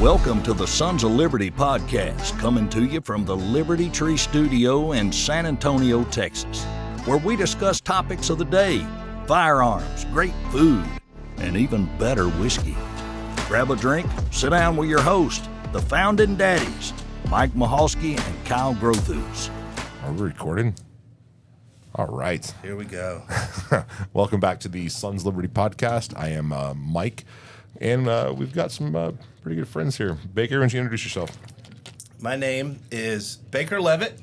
Welcome to the Sons of Liberty podcast, coming to you from the Liberty Tree Studio in San Antonio, Texas, where we discuss topics of the day, firearms, great food, and even better whiskey. Grab a drink, sit down with your host, the founding daddies, Mike Mahalski and Kyle Grothus. Are we recording? All right. Here we go. Welcome back to the Sons of Liberty podcast. I am Mike, and we've got some pretty good friends here. Baker, why don't you introduce yourself? My name is Baker Leavitt.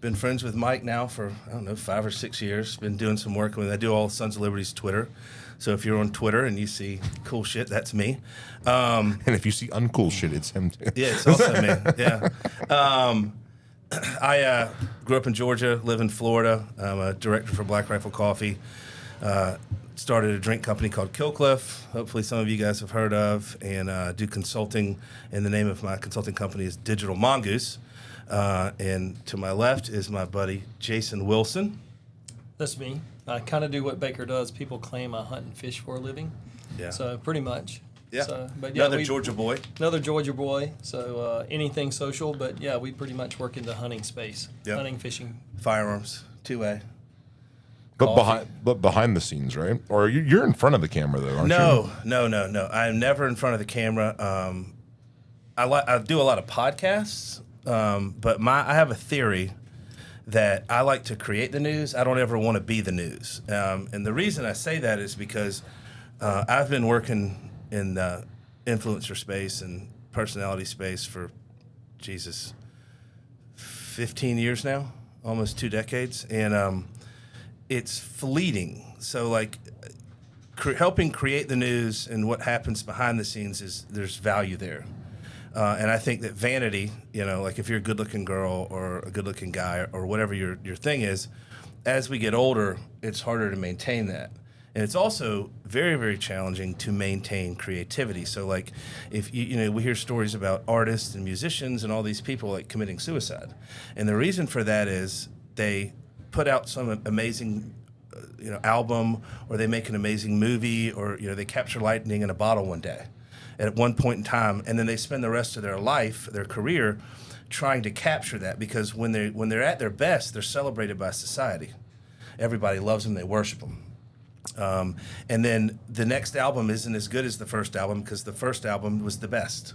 Been friends with Mike now for, 5 or 6 years. Been doing some work with, I do all Sons of Liberty's Twitter. So if you're on Twitter and you see cool shit, that's me. And if you see uncool shit, it's him too. Yeah, it's also me. Yeah. I grew up in Georgia, live in Florida. I'm a director for Black Rifle Coffee. Started a drink company called Killcliff. Hopefully some of you guys have heard of. And do consulting. And the name of my consulting company is Digital Mongoose. And to my left is my buddy Jason Wilson. That's me. I kind of do what Baker does. People claim I hunt and fish for a living. Yeah. So pretty much. Yeah. So, but yeah, Another Georgia boy. Another Georgia boy. So anything social, but yeah, we pretty much work in the hunting space. Yep. Hunting, fishing. Firearms, 2A. But behind the scenes, right? Or you're in front of the camera though, aren't you? No. I'm never in front of the camera. I do a lot of podcasts, but I have a theory that I like to create the news. I don't ever want to be the news. And the reason I say that is because I've been working in the influencer space and personality space for, 15 years now, almost 2 decades. And it's fleeting. So like helping create the news and what happens behind the scenes there's value there. And I think that vanity, like if you're a good-looking girl or a good-looking guy or whatever your thing is, as we get older, it's harder to maintain that. And it's also very, very challenging to maintain creativity. So, like, if we hear stories about artists and musicians and all these people like committing suicide, and the reason for that is they put out some amazing, album, or they make an amazing movie, or they capture lightning in a bottle one day at one point in time, and then they spend the rest of their life, their career, trying to capture that, because when they're at their best, they're celebrated by society. Everybody loves them, they worship them. And then the next album isn't as good as the first album because the first album was the best.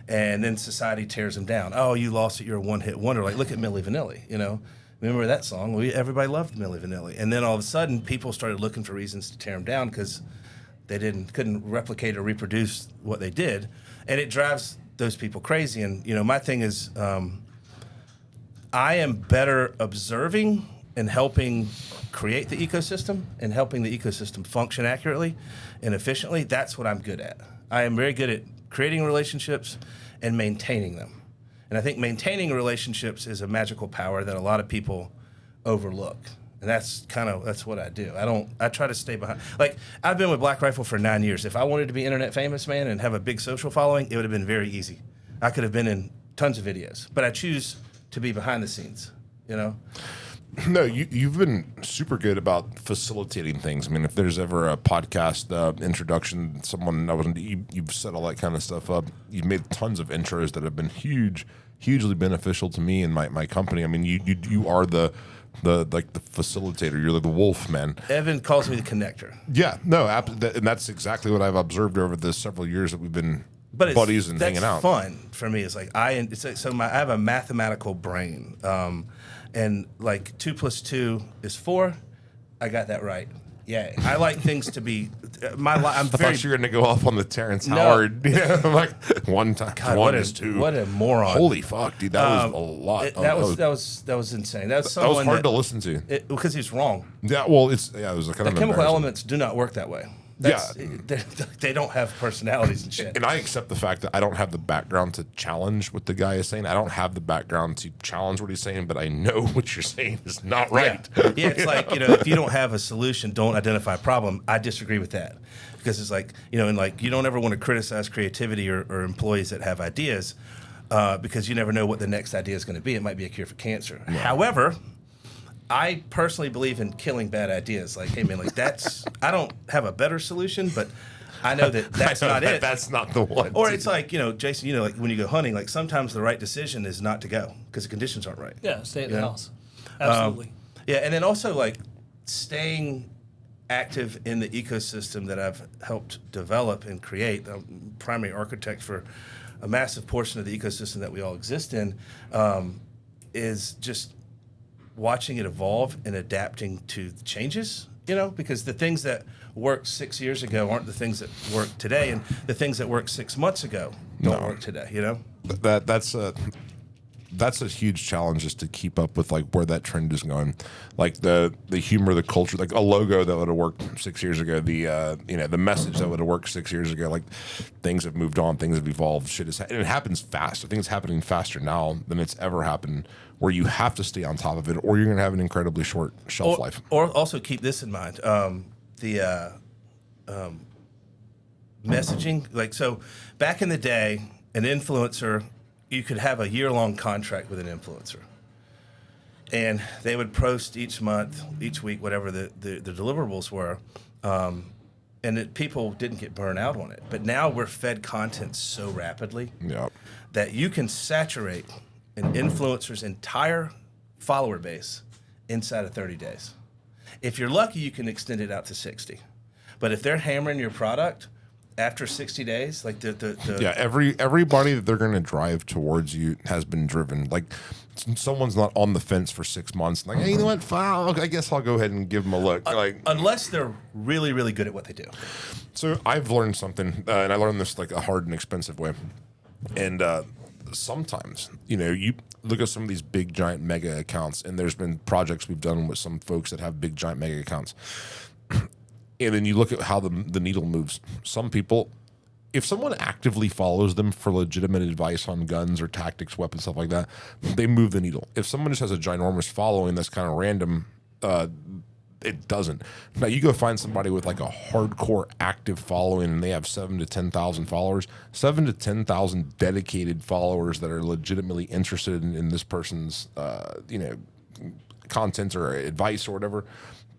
And then society tears them down. Oh, you lost it, you're a one-hit wonder. Like, look at Milli Vanilli, Remember that song? Everybody loved Milli Vanilli. And then all of a sudden, people started looking for reasons to tear them down because they couldn't replicate or reproduce what they did, and it drives those people crazy. And my thing is, I am better observing and helping create the ecosystem and helping the ecosystem function accurately and efficiently. That's what I'm good at. I am very good at creating relationships and maintaining them. And I think maintaining relationships is a magical power that a lot of people overlook. And that's what I do. I try to stay behind. Like, I've been with Black Rifle for 9 years. If I wanted to be internet famous, man, and have a big social following, it would have been very easy. I could have been in tons of videos, but I choose to be behind the scenes, No, you've been super good about facilitating things. I mean, if there's ever a podcast introduction, you've set all that kind of stuff up. You've made tons of intros that have been hugely beneficial to me and my company. I mean, you are the facilitator. You're the wolf, man. Evan calls me the connector. Yeah, no, and that's exactly what I've observed over the several years that we've been buddies and hanging out. That's fun for me. It's like I have a mathematical brain, and like 2 + 2 is 4. I got that right. Yeah, I like things to be. I thought you were going to go off on the Terrence Howard. I'm like, one time, God, one is 2. What a moron! Holy fuck, dude, that was a lot. That was insane. That was hard to listen to because he's wrong. Yeah, well, it was kind of chemical elements do not work that way. They don't have personalities and shit. And I accept the fact that I don't have the background to challenge what the guy is saying. I don't have the background to challenge what he's saying, but I know what you're saying is not right. Yeah, it's like, if you don't have a solution, don't identify a problem. I disagree with that. Because it's like, and like, you don't ever want to criticize creativity or employees that have ideas because you never know what the next idea is going to be. It might be a cure for cancer. Right. However, I personally believe in killing bad ideas. Like, hey man, like I don't have a better solution, but I know that's not it. That's not the one. Or it's like, Jason, like when you go hunting, like sometimes the right decision is not to go because the conditions aren't right. Yeah, stay at the house. Absolutely. Yeah, and then also like staying active in the ecosystem that I've helped develop and create. I'm primary architect for a massive portion of the ecosystem that we all exist in, is just watching it evolve and adapting to the changes, because the things that worked 6 years ago aren't the things that work today, and the things that worked 6 months ago don't work today, That's a huge challenge, just to keep up with like where that trend is going. Like the humor, the culture, like a logo that would have worked 6 years ago, the message that would have worked 6 years ago. Like things have moved on, things have evolved. And it happens fast. I think it's happening faster now than it's ever happened, where you have to stay on top of it, or you're going to have an incredibly short shelf life. Or also keep this in mind: messaging. Like, so back in the day, an influencer, you could have a year-long contract with an influencer, and they would post each month, each week, whatever the deliverables were, and people didn't get burned out on it. But now we're fed content so rapidly that you can saturate an influencer's entire follower base inside of 30 days. If you're lucky, you can extend it out to 60. But if they're hammering your product after 60 days, like everybody that they're going to drive towards you has been driven. Like someone's not on the fence for 6 months. Like, hey, you know what? I guess I'll go ahead and give them a look. Unless they're really, really good at what they do. So I've learned something, and I learned this like a hard and expensive way. And sometimes, you look at some of these big, giant mega accounts, and there's been projects we've done with some folks that have big, giant mega accounts. And then you look at how the needle moves. Some people, if someone actively follows them for legitimate advice on guns or tactics, weapons, stuff like that, they move the needle. If someone just has a ginormous following that's kind of random, it doesn't. Now you go find somebody with like a hardcore active following, and they have 7,000 to 10,000 followers, 7,000 to 10,000 dedicated followers that are legitimately interested in this person's, content or advice or whatever.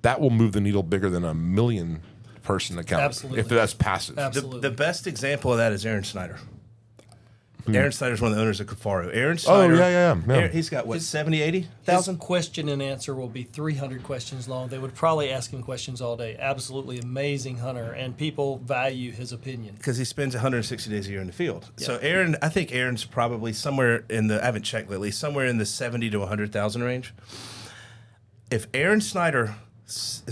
That will move the needle bigger than a million person account. Absolutely. If that's passive. Absolutely. The best example of that is Aaron Snyder. Aaron Snyder's one of the owners of Kafaro. Aaron Snyder. Yeah. He's got, 70, 80,000? His question and answer will be 300 questions long. They would probably ask him questions all day. Absolutely amazing hunter, and people value his opinion. Because he spends 160 days a year in the field. Yeah. So I think Aaron's probably somewhere I haven't checked lately, somewhere in the 70 to 100,000 range. If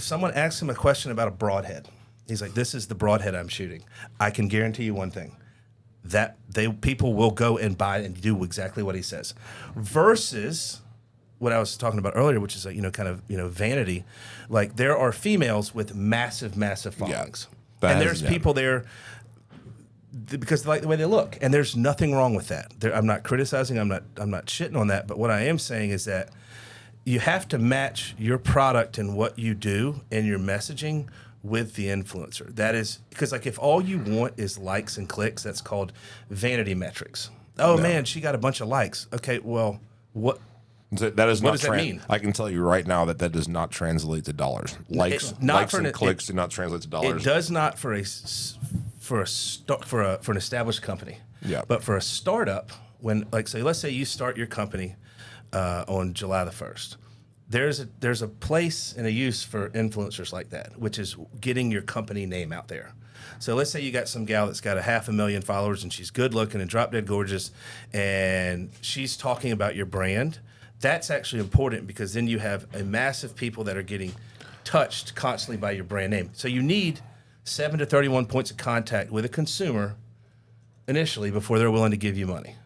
someone asks him a question about a broadhead, he's like, this is the broadhead I'm shooting. I can guarantee you one thing, that people will go and buy and do exactly what he says. Versus what I was talking about earlier, which is vanity. Like, there are females with massive, massive followings. And there's people there because they like the way they look. And there's nothing wrong with that. I'm not criticizing, I'm not shitting on that, but what I am saying is that you have to match your product and what you do and your messaging with the influencer. That is because, like, if all you want is likes and clicks, that's called vanity metrics. Man, she got a bunch of likes. Okay, well, what does that mean? I can tell you right now that does not translate to dollars. Likes and clicks do not translate to dollars. It does not for an established company. Yeah. But for a startup, let's say you start your company on July the 1st. There's a place and a use for influencers like that, which is getting your company name out there. So let's say you got some gal that's got 500,000 followers, and she's good looking and drop dead gorgeous, and she's talking about your brand. That's actually important, because then you have a massive people that are getting touched constantly by your brand name. So you need 7 to 31 points of contact with a consumer initially before they're willing to give you money.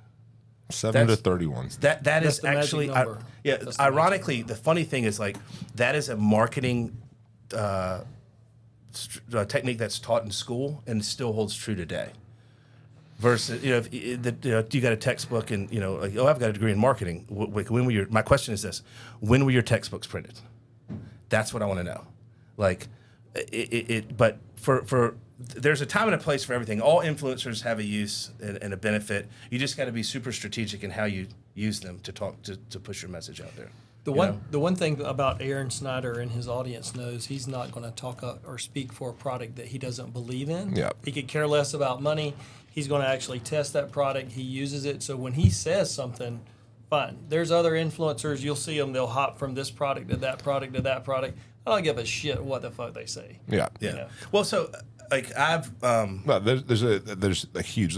7 to 31. That is actually, ironically, the funny thing is, like, that is a marketing technique that's taught in school and still holds true today. Versus, if you got a textbook and, I've got a degree in marketing. My question is this: when were your textbooks printed? That's what I want to know. Like, but for there's a time and a place for everything. All influencers have a use and a benefit. You just got to be super strategic in how you use them to push your message out there. The one thing about Aaron Snyder and his audience knows he's not going to talk or speak for a product that he doesn't believe in. Yeah. He could care less about money. He's going to actually test that product. He uses it. So when he says something, fine. There's other influencers. You'll see them. They'll hop from this product to that product to that product. I don't give a shit what the fuck they say. Yeah. Yeah. You know? Well, so like I've No, there's a huge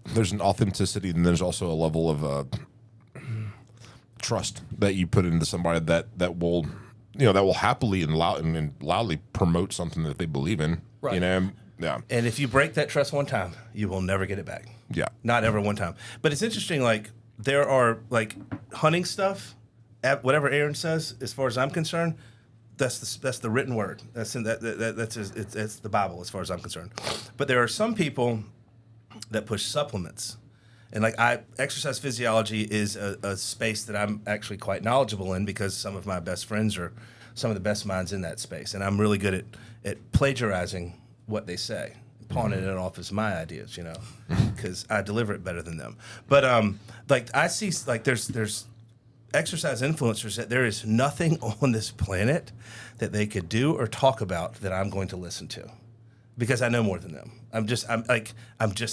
there's an authenticity, and there's also a level of trust that you put into somebody that will happily and loudly promote something that they believe in. Right. Yeah. and if you break that trust one time, you will never get it back. Yeah. Not ever one time. But it's interesting. Like there are like hunting stuff. Whatever Aaron says, as far as I'm concerned, that's the written word. That's the Bible as far as I'm concerned. But there are some people that push supplements, and like exercise physiology is a space that I'm actually quite knowledgeable in because some of my best friends are some of the best minds in that space, and I'm really good at plagiarizing what they say, pawning it off as my ideas, because I deliver it better than them. But like I see, like there's exercise influencers that there is nothing on this planet that they could do or talk about that I'm going to listen to, because I know more than them. I'm just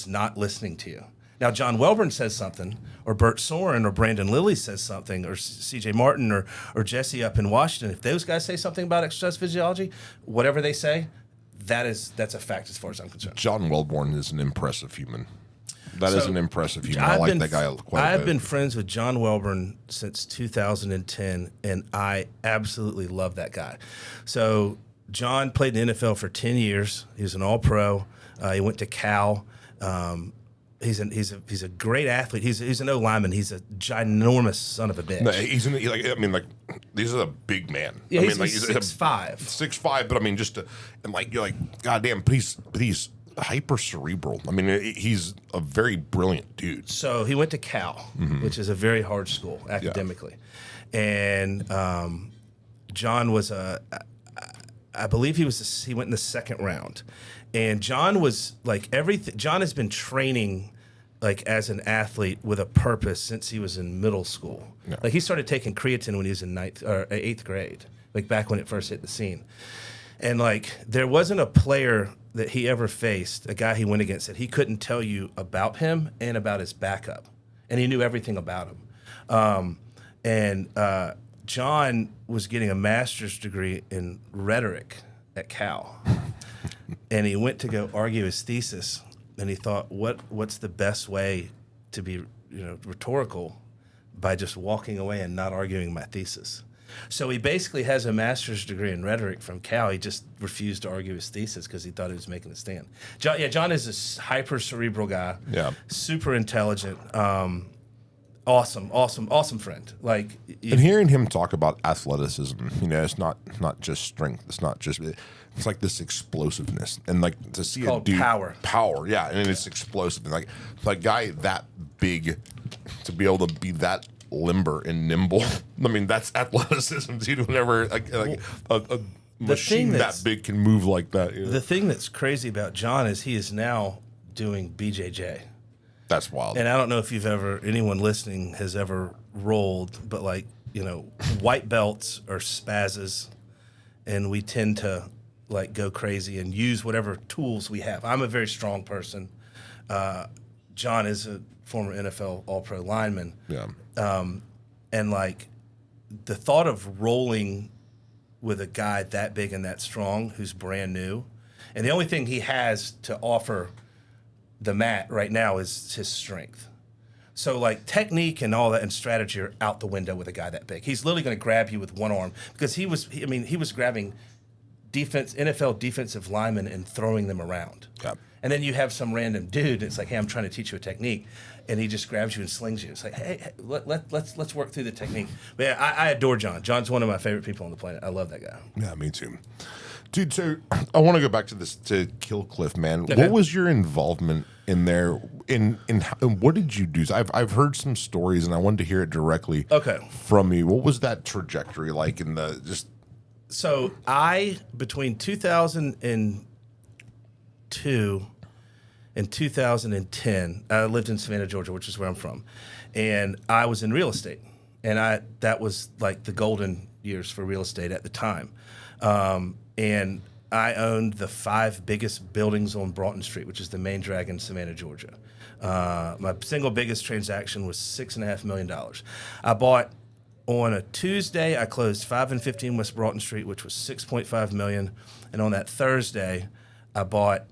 not listening to you. Now, John Welborn says something, or Bert Soren, or Brandon Lilly says something, or C.J. Martin, or Jesse up in Washington. If those guys say something about exercise physiology, whatever they say, that's a fact as far as I'm concerned. John Welborn is an impressive human. That is an impressive human. I like that guy quite a bit. I've been friends with John Welborn since 2010, and I absolutely love that guy. So John played in the NFL for 10 years. He was an All-Pro. He went to Cal. He's a great athlete. He's an O lineman. He's a ginormous son of a bitch. No, he's a big man. Yeah, he's 6'5". 6'5", but I mean, you're like, goddamn, but he's hyper cerebral. I mean, he's a very brilliant dude. So he went to Cal, which is a very hard school academically, and John was I believe he went in the second round. And John was like everything. John has been training like as an athlete with a purpose since he was in middle school. Yeah. Like he started taking creatine when he was in 8th grade, like back when it first hit the scene. And like there wasn't a player that he ever faced, a guy he went against, that he couldn't tell you about him and about his backup, and he knew everything about him. John was getting a master's degree in rhetoric at Cal. And he went to go argue his thesis, and he thought, what's the best way to be rhetorical? By just walking away and not arguing my thesis. So he basically has a master's degree in rhetoric from Cal. He just refused to argue his thesis because he thought he was making a stand. John is a hyper cerebral guy. Yeah, super intelligent. Awesome friend. And hearing him talk about athleticism, it's not just strength. It's like this explosiveness, and like to see a dude power, yeah, and it's explosive. And like guy that big to be able to be that limber and nimble. I mean, that's athleticism, dude. Whenever a machine that big can move like that. The thing that's crazy about John is he is now doing BJJ. That's wild. And I don't know if anyone listening has ever rolled, but white belts are spazzes, and we tend to go crazy and use whatever tools we have. I'm a very strong person. John is a former NFL All-Pro lineman. Yeah. And the thought of rolling with a guy that big and that strong who's brand new, and the only thing he has to offer the mat right now is his strength. So technique and all that and strategy are out the window with a guy that big. He's literally going to grab you with one arm because he was grabbing NFL defensive linemen and throwing them around. Yep. And then you have some random dude. It's like, hey, I'm trying to teach you a technique, and he just grabs you and slings you. It's like, hey, let's work through the technique. But yeah, I adore John. John's one of my favorite people on the planet. I love that guy. Yeah, me too. Dude, so I want to go back to Kill Cliff, man. Okay. What was your involvement in there? And what did you do? I've heard some stories, and I wanted to hear it directly from you. What was that trajectory like in the just? So between 2002 and 2010, I lived in Savannah, Georgia, which is where I'm from, and I was in real estate. and that was like the golden years for real estate at the time. And I owned the 5 biggest buildings on Broughton Street, which is the main drag in Savannah, Georgia. My single biggest transaction was $6.5 million. I bought on a Tuesday, I closed 5 and 15 West Broughton Street, which was $6.5 million. And on that Thursday, I bought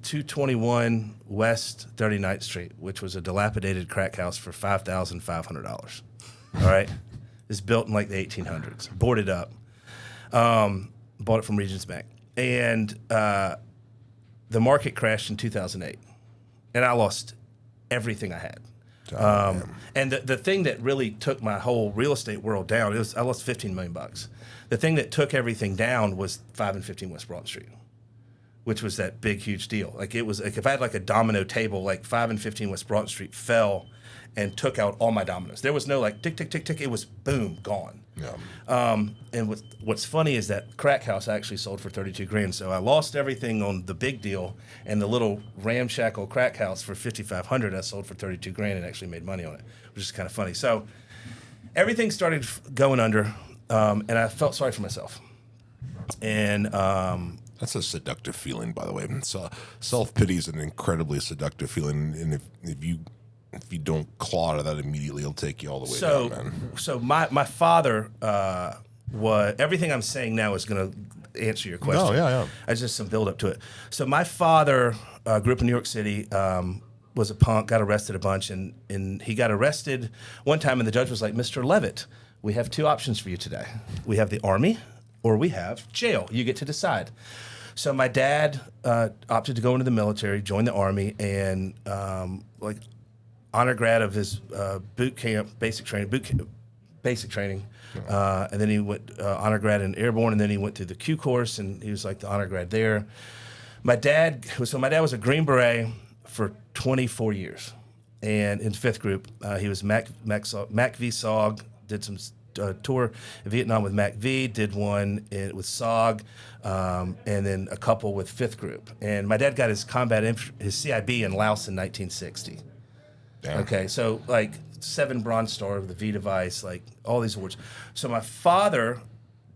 221 West 39th Street, which was a dilapidated crack house for $5,500. All right? It's built in like the 1800s, boarded up. Bought it from Regions Bank. And the market crashed in 2008. And I lost everything I had. And the thing that really took my whole real estate world down, I lost $15 million. The thing that took everything down was 5 and 15 West Broughton Street, which was that big, huge deal. Like it was, like if I had like a domino table, like 5 and 15 West Broughton Street fell and took out all my dominoes. There was no like tick, tick, tick, tick. It was boom, gone. Yeah. And what's funny is that crack house actually sold for $32,000. So I lost everything on the big deal, and the little ramshackle crack house for $5,500 I sold for $32,000 and actually made money on it, which is kind of funny. So everything started going under, and I felt sorry for myself. And That's a seductive feeling, by the way. So self-pity is an incredibly seductive feeling, and if you don't claw out of that immediately, it'll take you all the way down, man. So my father was, everything I'm saying now is going to answer your question. Oh, yeah. I just some build up to it. So my father grew up in New York City, was a punk, got arrested a bunch, and he got arrested one time, and the judge was like, Mr. Leavitt, we have 2 options for you today. We have the Army or we have jail. You get to decide. So my dad opted to go into the military, join the Army, and honor grad of his basic training, and then he went honor grad in airborne, and then he went through the Q course, and he was like the honor grad there. My dad was a Green Beret for 24 years, and in 5th group, he was Mac V SOG, did some tour in Vietnam with Mac V, did one with SOG, and then a couple with 5th group. And my dad got his his CIB in Laos in 1960. Damn. Okay, so like 7 Bronze Star of the V device, like all these awards. So my father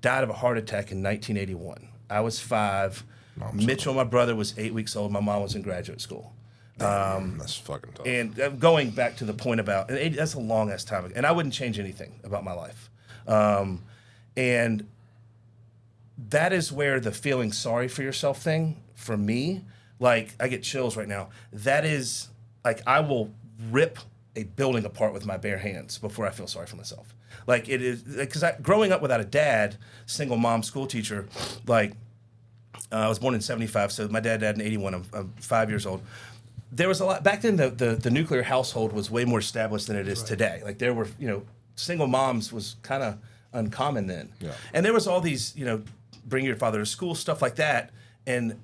died of a heart attack in 1981. I was 5. Mitchell, my brother, was 8 weeks old. My mom was in graduate school. That's fucking tough. And going back to the point about, and that's a long ass time ago, and I wouldn't change anything about my life. And that is where the feeling sorry for yourself thing, for me, like I get chills right now. That is like, I will rip a building apart with my bare hands before I feel sorry for myself. Like it is, because growing up without a dad, single mom, school teacher, like I was born in 75, so my dad died in 81. I'm 5 years old. There was a lot back then. The nuclear household was way more established than it is today. Like there were, single moms was kind of uncommon then. Yeah. And there was all these, bring your father to school, stuff like that. And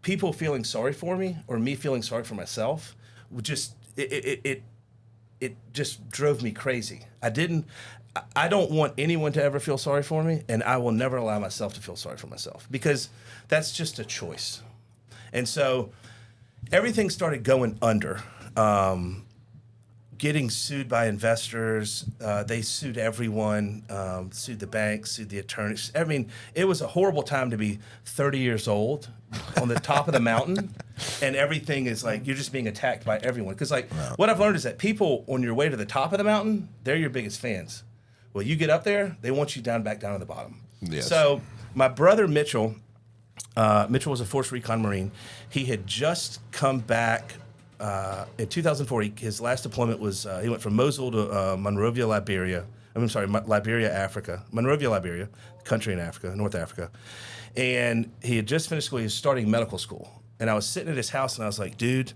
people feeling sorry for me or me feeling sorry for myself would just, it just drove me crazy. I don't want anyone to ever feel sorry for me, and I will never allow myself to feel sorry for myself, because that's just a choice. And so everything started going under. Getting sued by investors. They sued everyone, sued the banks, sued the attorneys. I mean, it was a horrible time to be 30 years old on the top of the mountain, and everything is like, you're just being attacked by everyone. Because what I've learned is that people, on your way to the top of the mountain, they're your biggest fans. Well, you get up there, they want you back down to the bottom. Yes. So my brother Mitchell was a Force Recon Marine. He had just come back in 2004. His last deployment was, he went from Mosul to Monrovia, Liberia. Liberia, Africa. Monrovia, Liberia, country in Africa, North Africa. And he had just finished school. He was starting medical school. And I was sitting at his house, and I was like, dude,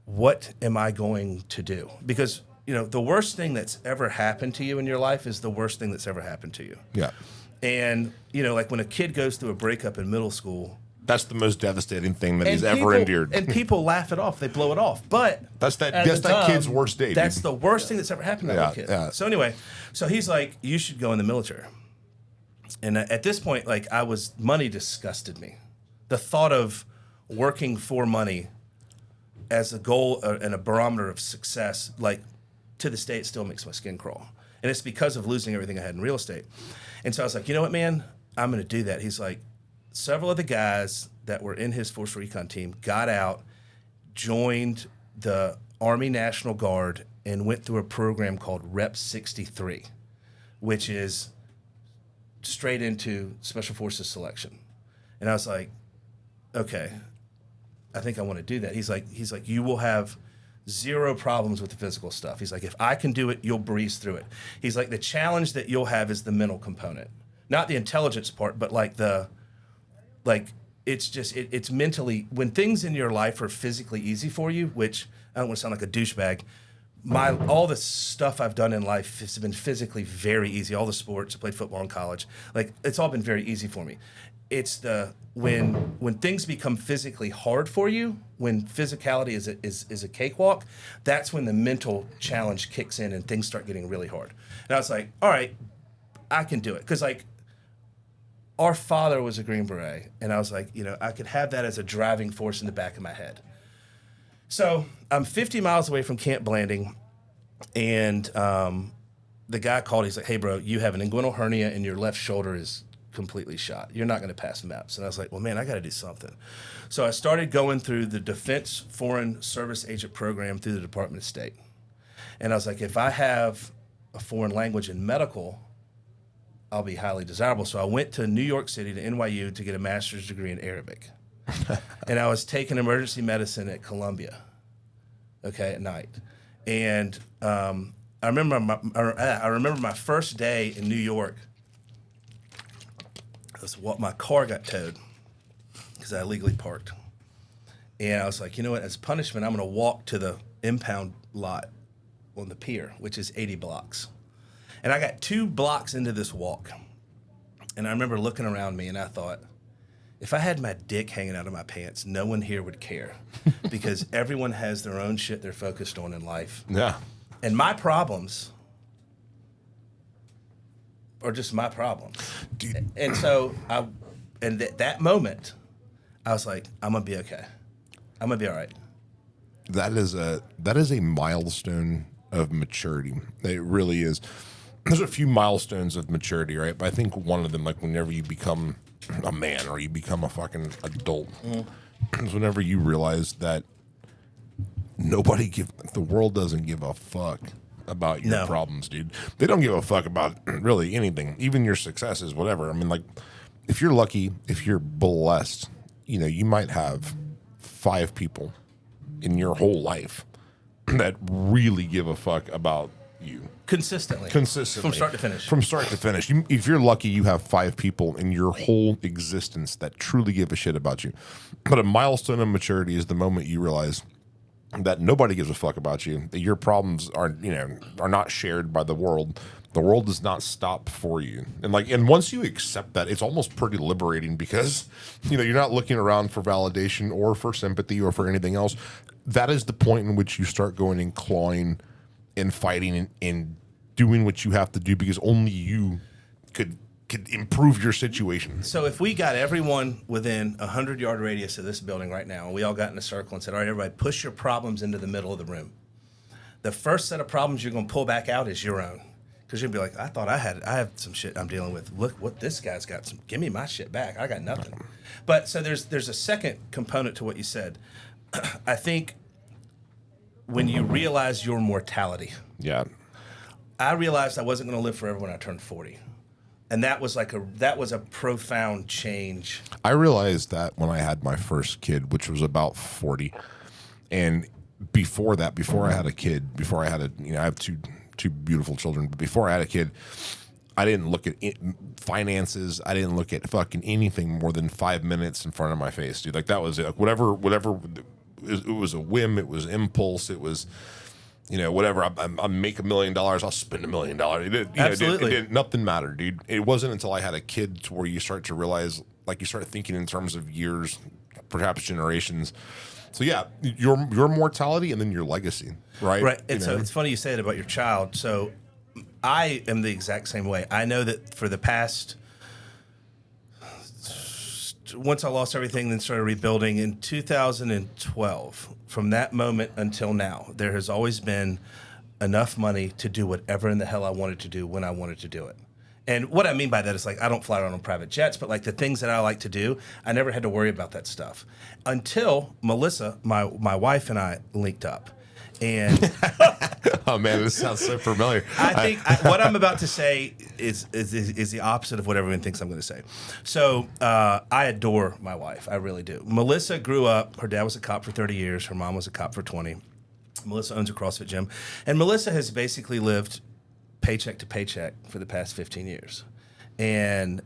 what am I going to do? Because, the worst thing that's ever happened to you in your life is the worst thing that's ever happened to you. Yeah. And, like when a kid goes through a breakup in middle school, That's the most devastating thing that he's ever endured. And people laugh it off. They blow it off. But that's that kid's worst day. That's dude. the worst thing that's ever happened to that kid. Yeah. So anyway, he's like, you should go in the military. And at this point, money disgusted me. The thought of working for money as a goal and a barometer of success, to this day, it still makes my skin crawl. And it's because of losing everything I had in real estate. And so I was like, you know what, man, I'm going to do that. He's like, several of the guys that were in his Force Recon team got out, joined the Army National Guard, and went through a program called Rep 63, which is straight into Special Forces selection. And I was like, okay, I think I want to do that. He's like, you will have zero problems with the physical stuff. He's like, if I can do it, you'll breeze through it. He's like, the challenge that you'll have is the mental component, not the intelligence part, but it's just, it's mentally, when things in your life are physically easy for you, which I don't want to sound like a douchebag, all the stuff I've done in life has been physically very easy. All the sports, I played football in college, like it's all been very easy for me. It's when things become physically hard for you, when physicality is a cakewalk, that's when the mental challenge kicks in and things start getting really hard. And I was like, all right, I can do it. Because like our father was a Green Beret, and I was like, I could have that as a driving force in the back of my head. So I'm 50 miles away from Camp Blanding, and the guy called. He's like, hey, bro, you have an inguinal hernia and your left shoulder is completely shot. You're not going to pass MEPS. And I was like, well, man, I got to do something. So I started going through the Defense Foreign Service Agent program through the Department of State. And I was like, if I have a foreign language in medical, I'll be highly desirable. So I went to New York City to NYU to get a master's degree in Arabic. And I was taking emergency medicine at Columbia, at night. And I remember my first day in New York. My car got towed because I illegally parked. And I was like, you know what? As punishment, I'm going to walk to the impound lot on the pier, which is 80 blocks. And I got 2 blocks into this walk. And I remember looking around me and I thought, if I had my dick hanging out of my pants, no one here would care because everyone has their own shit they're focused on in life. Yeah. And my problems are just my problems. Dude. And so that moment, I was like, I'm going to be okay. I'm going to be all right. That is a milestone of maturity. It really is. There's a few milestones of maturity, right? But I think one of them, like whenever you become a man or you become a fucking adult, is whenever you realize that the world doesn't give a fuck about your problems, dude. They don't give a fuck about really anything, even your successes, whatever. I mean, like, if you're lucky, if you're blessed, you might have 5 people in your whole life that really give a fuck about you. Consistently. From start to finish. From start to finish. If you're lucky, you have 5 people in your whole existence that truly give a shit about you. But a milestone of maturity is the moment you realize that nobody gives a fuck about you, that your problems are not shared by the world. The world does not stop for you. And once you accept that, it's almost pretty liberating because, you're not looking around for validation or for sympathy or for anything else. That is the point in which you start going and clawing and fighting and doing what you have to do because only you could improve your situation. So if we got everyone within a 100-yard radius of this building right now, and we all got in a circle and said, all right, everybody, push your problems into the middle of the room. The first set of problems you're going to pull back out is your own. Because you'll be like, I thought I have some shit I'm dealing with. Look what this guy's got. Give me my shit back. I got nothing. But so there's a second component to what you said. I think when you realize your mortality. Yeah. I realized I wasn't going to live forever when I turned 40. And that was a profound change. I realized that when I had my first kid, which was about 40. And before that, before I had a kid, I have two beautiful children, but before I had a kid, I didn't look at finances. I didn't look at fucking anything more than 5 minutes in front of my face, dude. Like that was it. Like whatever. It was a whim. It was impulse. It was, whatever. I make $1 million. I'll spend $1 million. Absolutely. Nothing mattered, dude. It wasn't until I had a kid to where you start to realize, like you start thinking in terms of years, perhaps generations. So yeah, your mortality and then your legacy, right? Right. And so it's funny you say it about your child. So I am the exact same way. I know that for the past, once I lost everything, then started rebuilding in 2012, from that moment until now, there has always been enough money to do whatever in the hell I wanted to do when I wanted to do it. And what I mean by that is like I don't fly around on private jets, but like the things that I like to do, I never had to worry about that stuff until Melissa, my wife, and I linked up. And oh man, this sounds so familiar. I think what I'm about to say is the opposite of what everyone thinks I'm going to say. So I adore my wife, I really do. Melissa grew up. Her dad was a cop for 30 years. Her mom was a cop for 20. Melissa owns a CrossFit gym, and Melissa has basically lived paycheck to paycheck for the past 15 years. And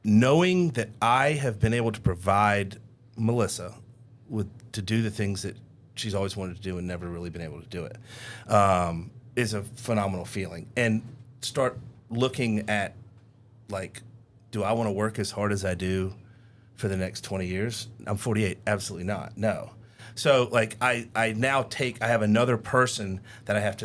knowing that I have been able to provide Melissa to do the things that she's always wanted to do and never really been able to do it, is a phenomenal feeling. And start looking at, like, do I want to work as hard as I do for the next 20 years? I'm 48. Absolutely not. No. So, like, I have another person that I have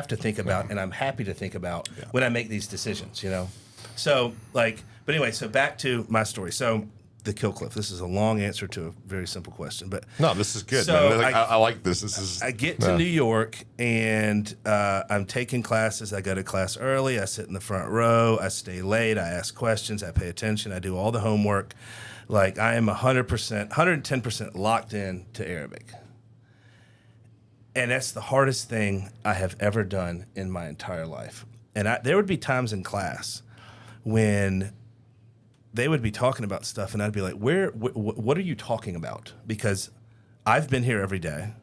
to think about, and I'm happy to think about when I make these decisions, you know? So, like, but anyway, so back to my story. So, the Kill Cliff. This is a long answer to a very simple question, but no, this is good. So man. I like this. I get to New York, and I'm taking classes. I go to class early. I sit in the front row. I stay late. I ask questions. I pay attention. I do all the homework. Like, I am 100%, 110% locked in to Arabic. And that's the hardest thing I have ever done in my entire life. And there would be times in class when they would be talking about stuff, and I'd be like, what are you talking about? Because I've been here every day.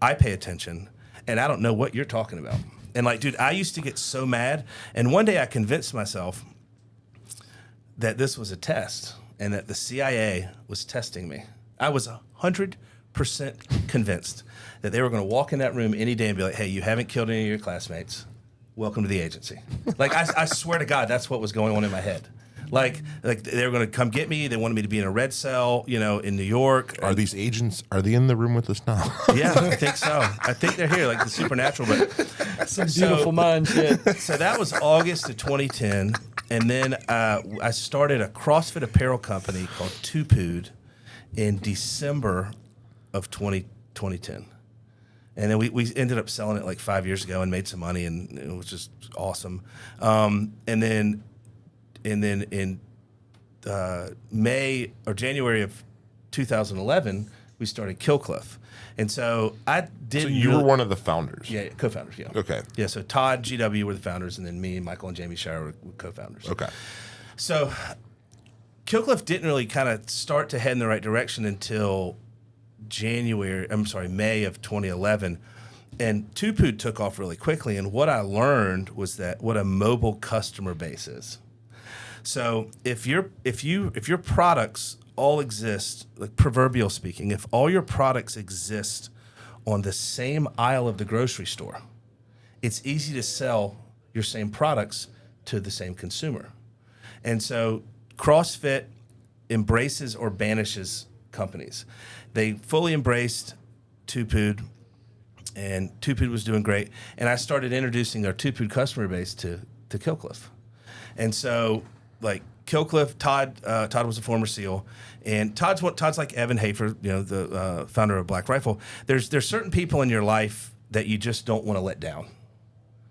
I pay attention, and I don't know what you're talking about. And like, dude, I used to get so mad. And one day I convinced myself that this was a test and that the CIA was testing me. I was 100% convinced that they were going to walk in that room any day and be like, hey, you haven't killed any of your classmates. Welcome to the agency. Like, I swear to God, that's what was going on in my head. Like they were going to come get me. They wanted me to be in a red cell, you know, in New York. Are these agents, are they in the room with us now? Yeah, I think so. I think they're here, like the supernatural. But some beautiful mind shit. So that was August of 2010. And then I started a CrossFit apparel company called Tupood in December of 2010. And then we ended up selling it like 5 years ago and made some money, and it was just awesome. And then in May or January of 2011, we started Kill Cliff. And so I didn't. So you were one of the founders? Yeah, co-founders, yeah. Okay. Yeah, so Todd, GW were the founders, and then me, Michael, and Jamie Shire were co-founders. Okay. So Kill Cliff didn't really kind of start to head in the right direction until May of 2011. And Tupood took off really quickly. And what I learned was that what a mobile customer base is. So if your products all exist, like proverbial speaking, if all your products exist on the same aisle of the grocery store, it's easy to sell your same products to the same consumer. And so CrossFit embraces or banishes companies. They fully embraced Tupood, and Tupood was doing great. And I started introducing our Tupood customer base to Kill Cliff. And so, like, Kill Cliff, Todd was a former SEAL, and Todd's like Evan Hafer, you know, the founder of Black Rifle. There's certain people in your life that you just don't want to let down.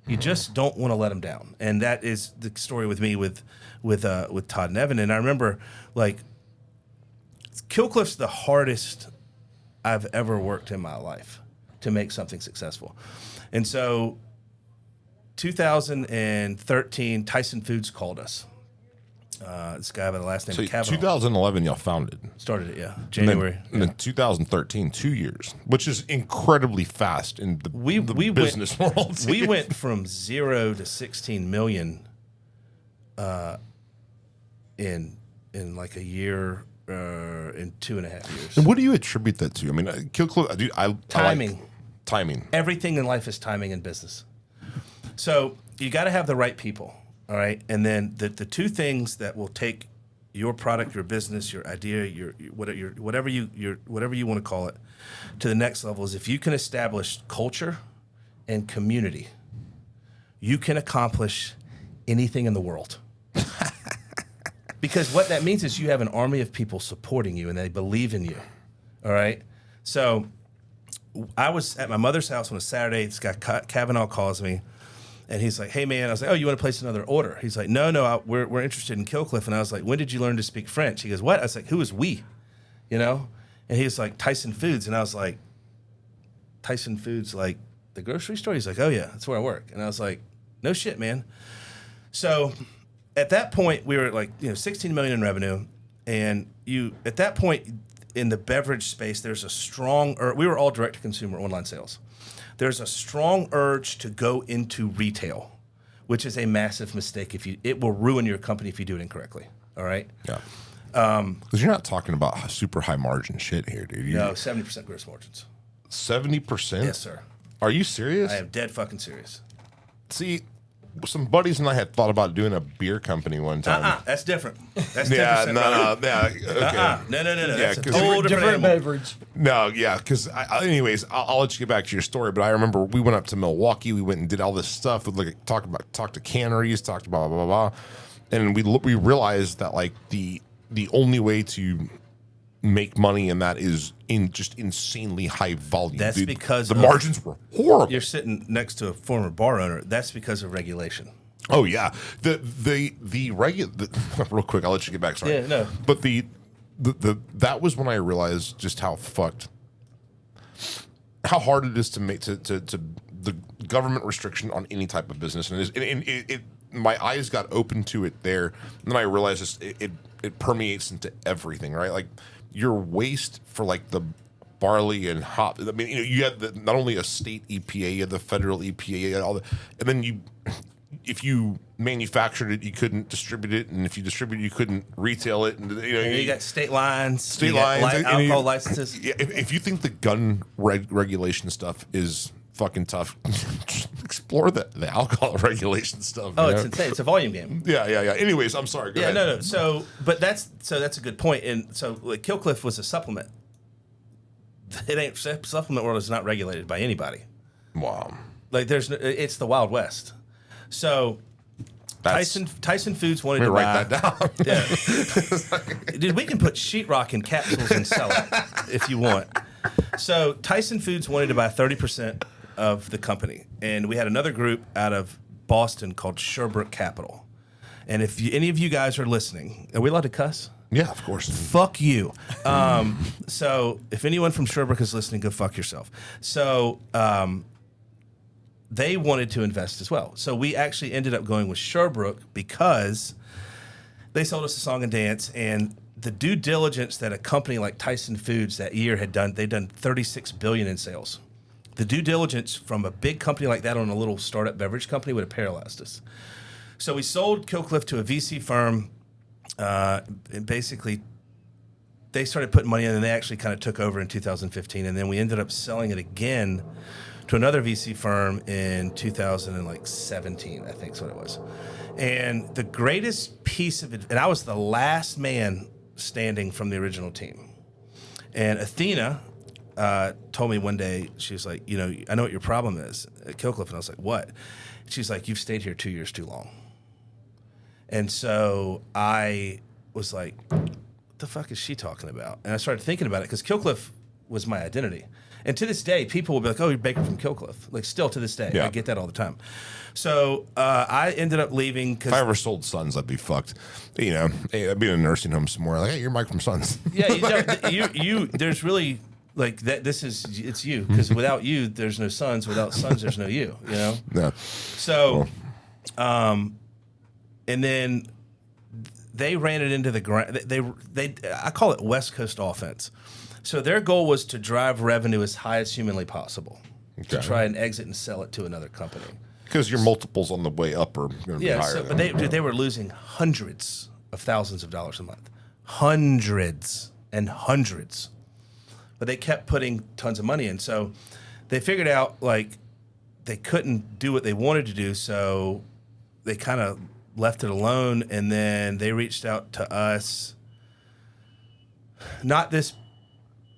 You just don't want to let them down, and that is the story with me with Todd and Evan. And I remember, like, Kill Cliff's the hardest I've ever worked in my life to make something successful. And so 2013, Tyson Foods called us. This guy by the last name of Kavanaugh. 2011, y'all founded. Started it, yeah. January. And then 2013, 2 years, which is incredibly fast in the business world. We went from 0 to 16 million in like a year, in 2.5 years. And what do you attribute that to? I mean, Kill Cliff, dude, timing. I like timing. Everything in life is timing in business. So you got to have the right people, all right? And then the two things that will take your product, your business, your idea, your whatever you want to call it, to the next level is if you can establish culture and community, you can accomplish anything in the world. Because what that means is you have an army of people supporting you and they believe in you. All right? So I was at my mother's house on a Saturday. This guy Kavanaugh calls me, and he's like, "Hey man," I was like, "Oh, you want to place another order?" He's like, "No, we're interested in Killcliff." And I was like, "When did you learn to speak French?" He goes, "What?" I was like, "Who is we?" You know? And he was like, "Tyson Foods," and I was like, "Tyson Foods, like the grocery store?" He's like, "Oh yeah, that's where I work." And I was like, "No shit, man." So at that point, we were at like 16 million in revenue, and at that point in the beverage space, there's a strong. We were all direct to consumer online sales. There's a strong urge to go into retail, which is a massive mistake. It will ruin your company if you do it incorrectly. All right. Yeah. Because you're not talking about super high margin shit here, dude. No, 70% gross margins. 70%? Yes, sir. Are you serious? I am dead fucking serious. See, some buddies and I had thought about doing a beer company one time. That's different. That's 10%. Yeah, no, No. Yeah, That's a 'cause total different animal. beverage. No, yeah, because anyways, I'll let you get back to your story. But I remember we went up to Milwaukee. We went and did all this stuff. We talked to canneries, talked about blah blah blah, and we realized that like the only way to make money in that is in just insanely high volume. That's dude. because the margins were horrible. You're sitting next to a former bar owner. That's because of regulation. Oh yeah, the real quick. I'll let you get back. Sorry. Yeah, no. But the that was when I realized just how hard it is to make to the government restriction on any type of business, and it my eyes got open to it there, and then I realized it permeates into everything, right? Like your waste for like the barley and hop. I mean, you had not only a state EPA, you had the federal EPA, you had all the, and then if you manufactured it, you couldn't distribute it, and if you distributed, you couldn't retail it, and you got state lines, alcohol licenses. If you think the gun regulation stuff is fucking tough, explore the alcohol regulation stuff. Oh, it's insane. It's a volume game. Yeah. Anyways, I'm sorry. Go ahead. No. So that's a good point. And so like Killcliff was a supplement. It ain't supplement world is not regulated by anybody. Wow. Like it's the Wild West. So Tyson Foods wanted to write buy. that down. Yeah. Dude, we can put sheetrock in capsules and sell it if you want. So Tyson Foods wanted to buy 30% of the company, and we had another group out of Boston called Sherbrooke Capital. And if any of you guys are listening, are we allowed to cuss? Yeah, of course. Fuck you. So if anyone from Sherbrooke is listening, go fuck yourself. So they wanted to invest as well. So we actually ended up going with Sherbrooke because they sold us a song and dance, and the due diligence that a company like Tyson Foods that year had done, they'd done $36 billion in sales. The due diligence from a big company like that on a little startup beverage company would have paralyzed us. So we sold Killcliff to a VC firm. And basically, they started putting money in, and they actually kind of took over in 2015. And then we ended up selling it again to another VC firm in 2017, I think is what it was. And the greatest piece of it, and I was the last man standing from the original team. And Athena told me one day, she was like, I know what your problem is at Killcliff. And I was like, what? She's like, you've stayed here 2 years too long. And so I was like, what the fuck is she talking about? And I started thinking about it because Killcliff was my identity. And to this day, people will be like, oh, you're Baker from Killcliff. Like, still to this day. Yeah. I get that all the time. So I ended up leaving because... If I ever sold Sons, I'd be fucked. Hey, I'd be in a nursing home somewhere. Like, hey, you're Mike from Sons. Yeah, there's really... Like that, it's you, because without you, there's no Sons. Without Sons, there's no you. Yeah. So, and then they ran it into the ground. I call it West Coast offense. So their goal was to drive revenue as high as humanly possible to try and exit and sell it to another company. Because your multiples on the way up are going to be higher. But they were losing hundreds of thousands of dollars a month, hundreds and hundreds. But they kept putting tons of money in. So they figured out like they couldn't do what they wanted to do. So they kind of left it alone. And then they reached out to us, not this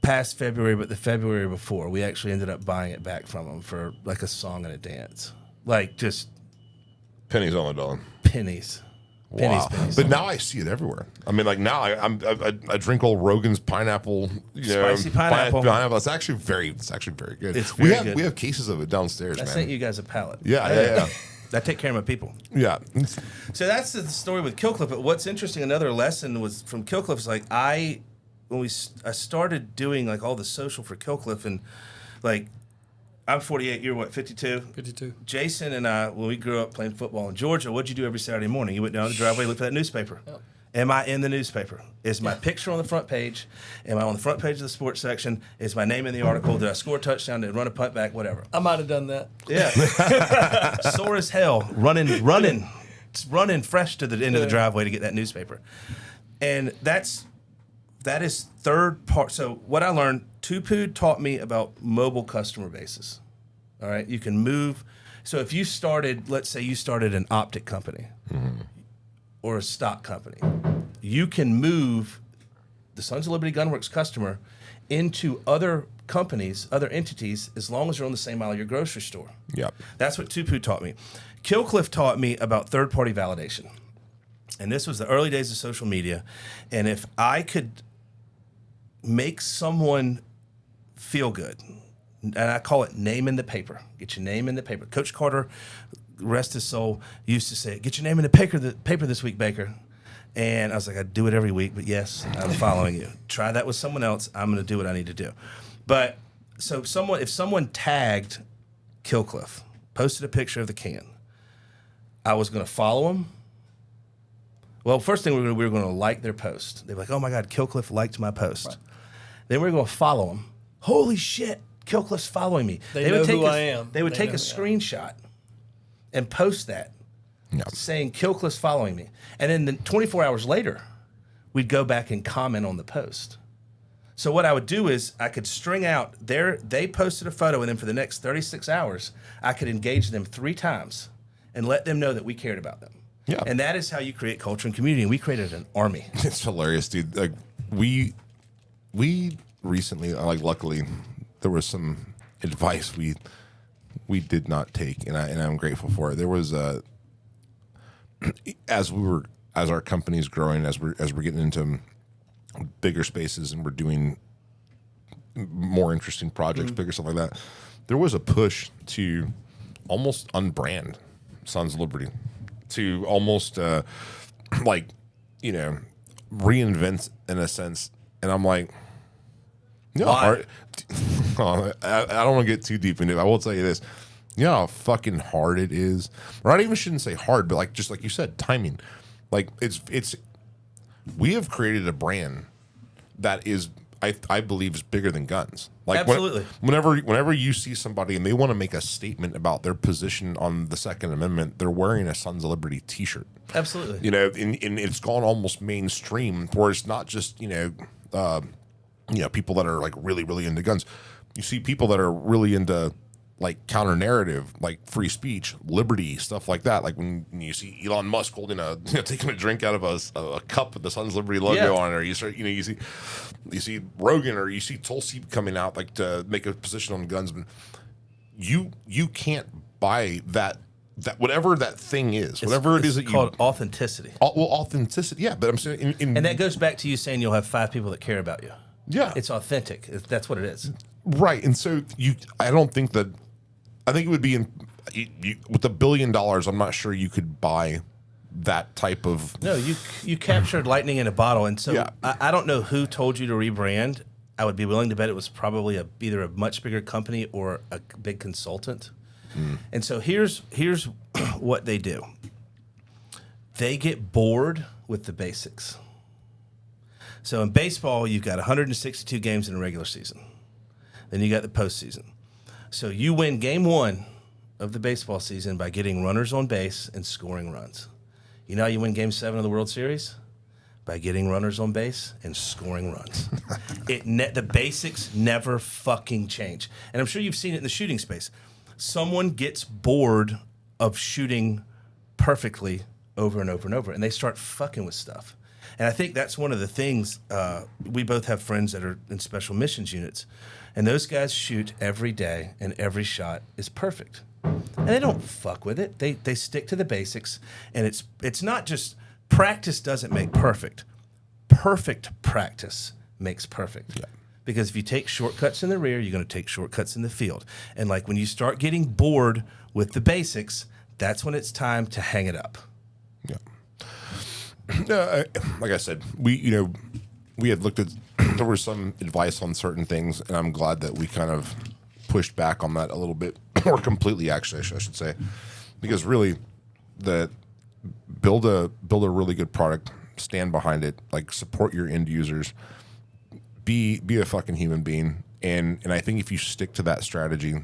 past February, but the February before. We actually ended up buying it back from them for like a song and a dance. Like just pennies on the dollar. Pennies. Pennies, pennies. But now I see it everywhere. I mean, like now I drink old Rogan's pineapple, Spicy pineapple. It's actually very good. It's very good. We have cases of it downstairs, I man. sent you guys a pallet. Yeah. I take care of my people. Yeah. So that's the story with Killcliff. But what's interesting, another lesson was from Killcliff is like I started doing like all the social for Killcliff, and like I'm 48, you're what, 52? 52. Jason and I, when we grew up playing football in Georgia, what'd you do every Saturday morning? You went down the driveway, looked for that newspaper. Yep. Am I in the newspaper? Is my picture on the front page? Am I on the front page of the sports section? Is my name in the article? Did I score a touchdown? Did I run a punt back? Whatever. I might have done that. Yeah. Sore as hell, running fresh to the end of the driveway to get that newspaper. And that is third part. So what I learned, Tupu taught me about mobile customer bases. All right, you can move. So if you started, let's say you started an optic company or a stock company, you can move the Sons of Liberty Gunworks customer into other companies, other entities, as long as you're on the same aisle of your grocery store. Yep. That's what Tupu taught me. Killcliff taught me about third-party validation. And this was the early days of social media. And if I could make someone feel good, and I call it name in the paper. Get your name in the paper. Coach Carter, rest his soul, used to say, get your name in the paper this week, Baker. And I was like, I do it every week, but yes, I'm following you. Try that with someone else. I'm going to do what I need to do. But so if someone tagged Killcliff, posted a picture of the can, I was going to follow them. Well, first thing we were going to like their post. They were like, oh my God, Killcliff liked my post. Right. Then we were going to follow them. Holy shit, Killcliff's following me. They know who I am. They would take a screenshot and post that saying Killcliff's following me. And then 24 hours later, we'd go back and comment on the post. So what I would do is I could string out they posted a photo, and then for the next 36 hours, I could engage them 3 times and let them know that we cared about them. Yeah. And that is how you create culture and community. And we created an army. It's hilarious, dude. Like we recently, like luckily, there was some advice we did not take, and I'm grateful for it. There was as our company's growing, as we're getting into bigger spaces and we're doing more interesting projects, bigger stuff like that. There was a push to almost unbrand Sons of Liberty, to almost reinvent in a sense. And I'm like, no, I don't want to get too deep into it. I will tell you this. You know how fucking hard it is? Or I even shouldn't say hard, but just like you said, timing. Like we have created a brand that is, I believe, is bigger than guns. Like absolutely. Whenever you see somebody and they want to make a statement about their position on the Second Amendment, they're wearing a Sons of Liberty T-shirt. Absolutely. You know, and it's gone almost mainstream, where it's not just people that are like really, really into guns. You see people that are really into like counter narrative, like free speech, liberty, stuff like that. Like when you see Elon Musk holding taking a drink out of a cup with the Sons of Liberty logo on it, or you see Rogan, or you see Tulsi coming out like to make a position on guns. You can't buy that whatever that thing is, whatever it is that called authenticity. Authenticity, yeah. But I'm saying, and that goes back to you saying you'll have 5 people that care about you. Yeah, it's authentic. That's what it is. Right, and so I think it would be with $1 billion. I'm not sure you could buy that type of. No, you captured lightning in a bottle, and so I don't know who told you to rebrand. I would be willing to bet it was probably either a much bigger company or a big consultant. And so here's what they do. They get bored with the basics. So in baseball, you've got 162 games in a regular season. Then you got the postseason. So you win game 1 of the baseball season by getting runners on base and scoring runs. You know how you win game 7 of the World Series? By getting runners on base and scoring runs. The basics never fucking change. And I'm sure you've seen it in the shooting space. Someone gets bored of shooting perfectly over and over and over, and they start fucking with stuff. And I think that's one of the things, we both have friends that are in special missions units, and those guys shoot every day, and every shot is perfect. And they don't fuck with it. They stick to the basics, and it's not just practice doesn't make perfect. Perfect practice makes perfect. Yeah. Because if you take shortcuts in the rear, you're going to take shortcuts in the field. And like when you start getting bored with the basics, that's when it's time to hang it up. Yeah. Like I said, we had looked at, there was some advice on certain things, and I'm glad that we kind of pushed back on that a little bit, or completely, actually, I should say, because really, build a really good product, stand behind it, like support your end users, be a fucking human being, and I think if you stick to that strategy,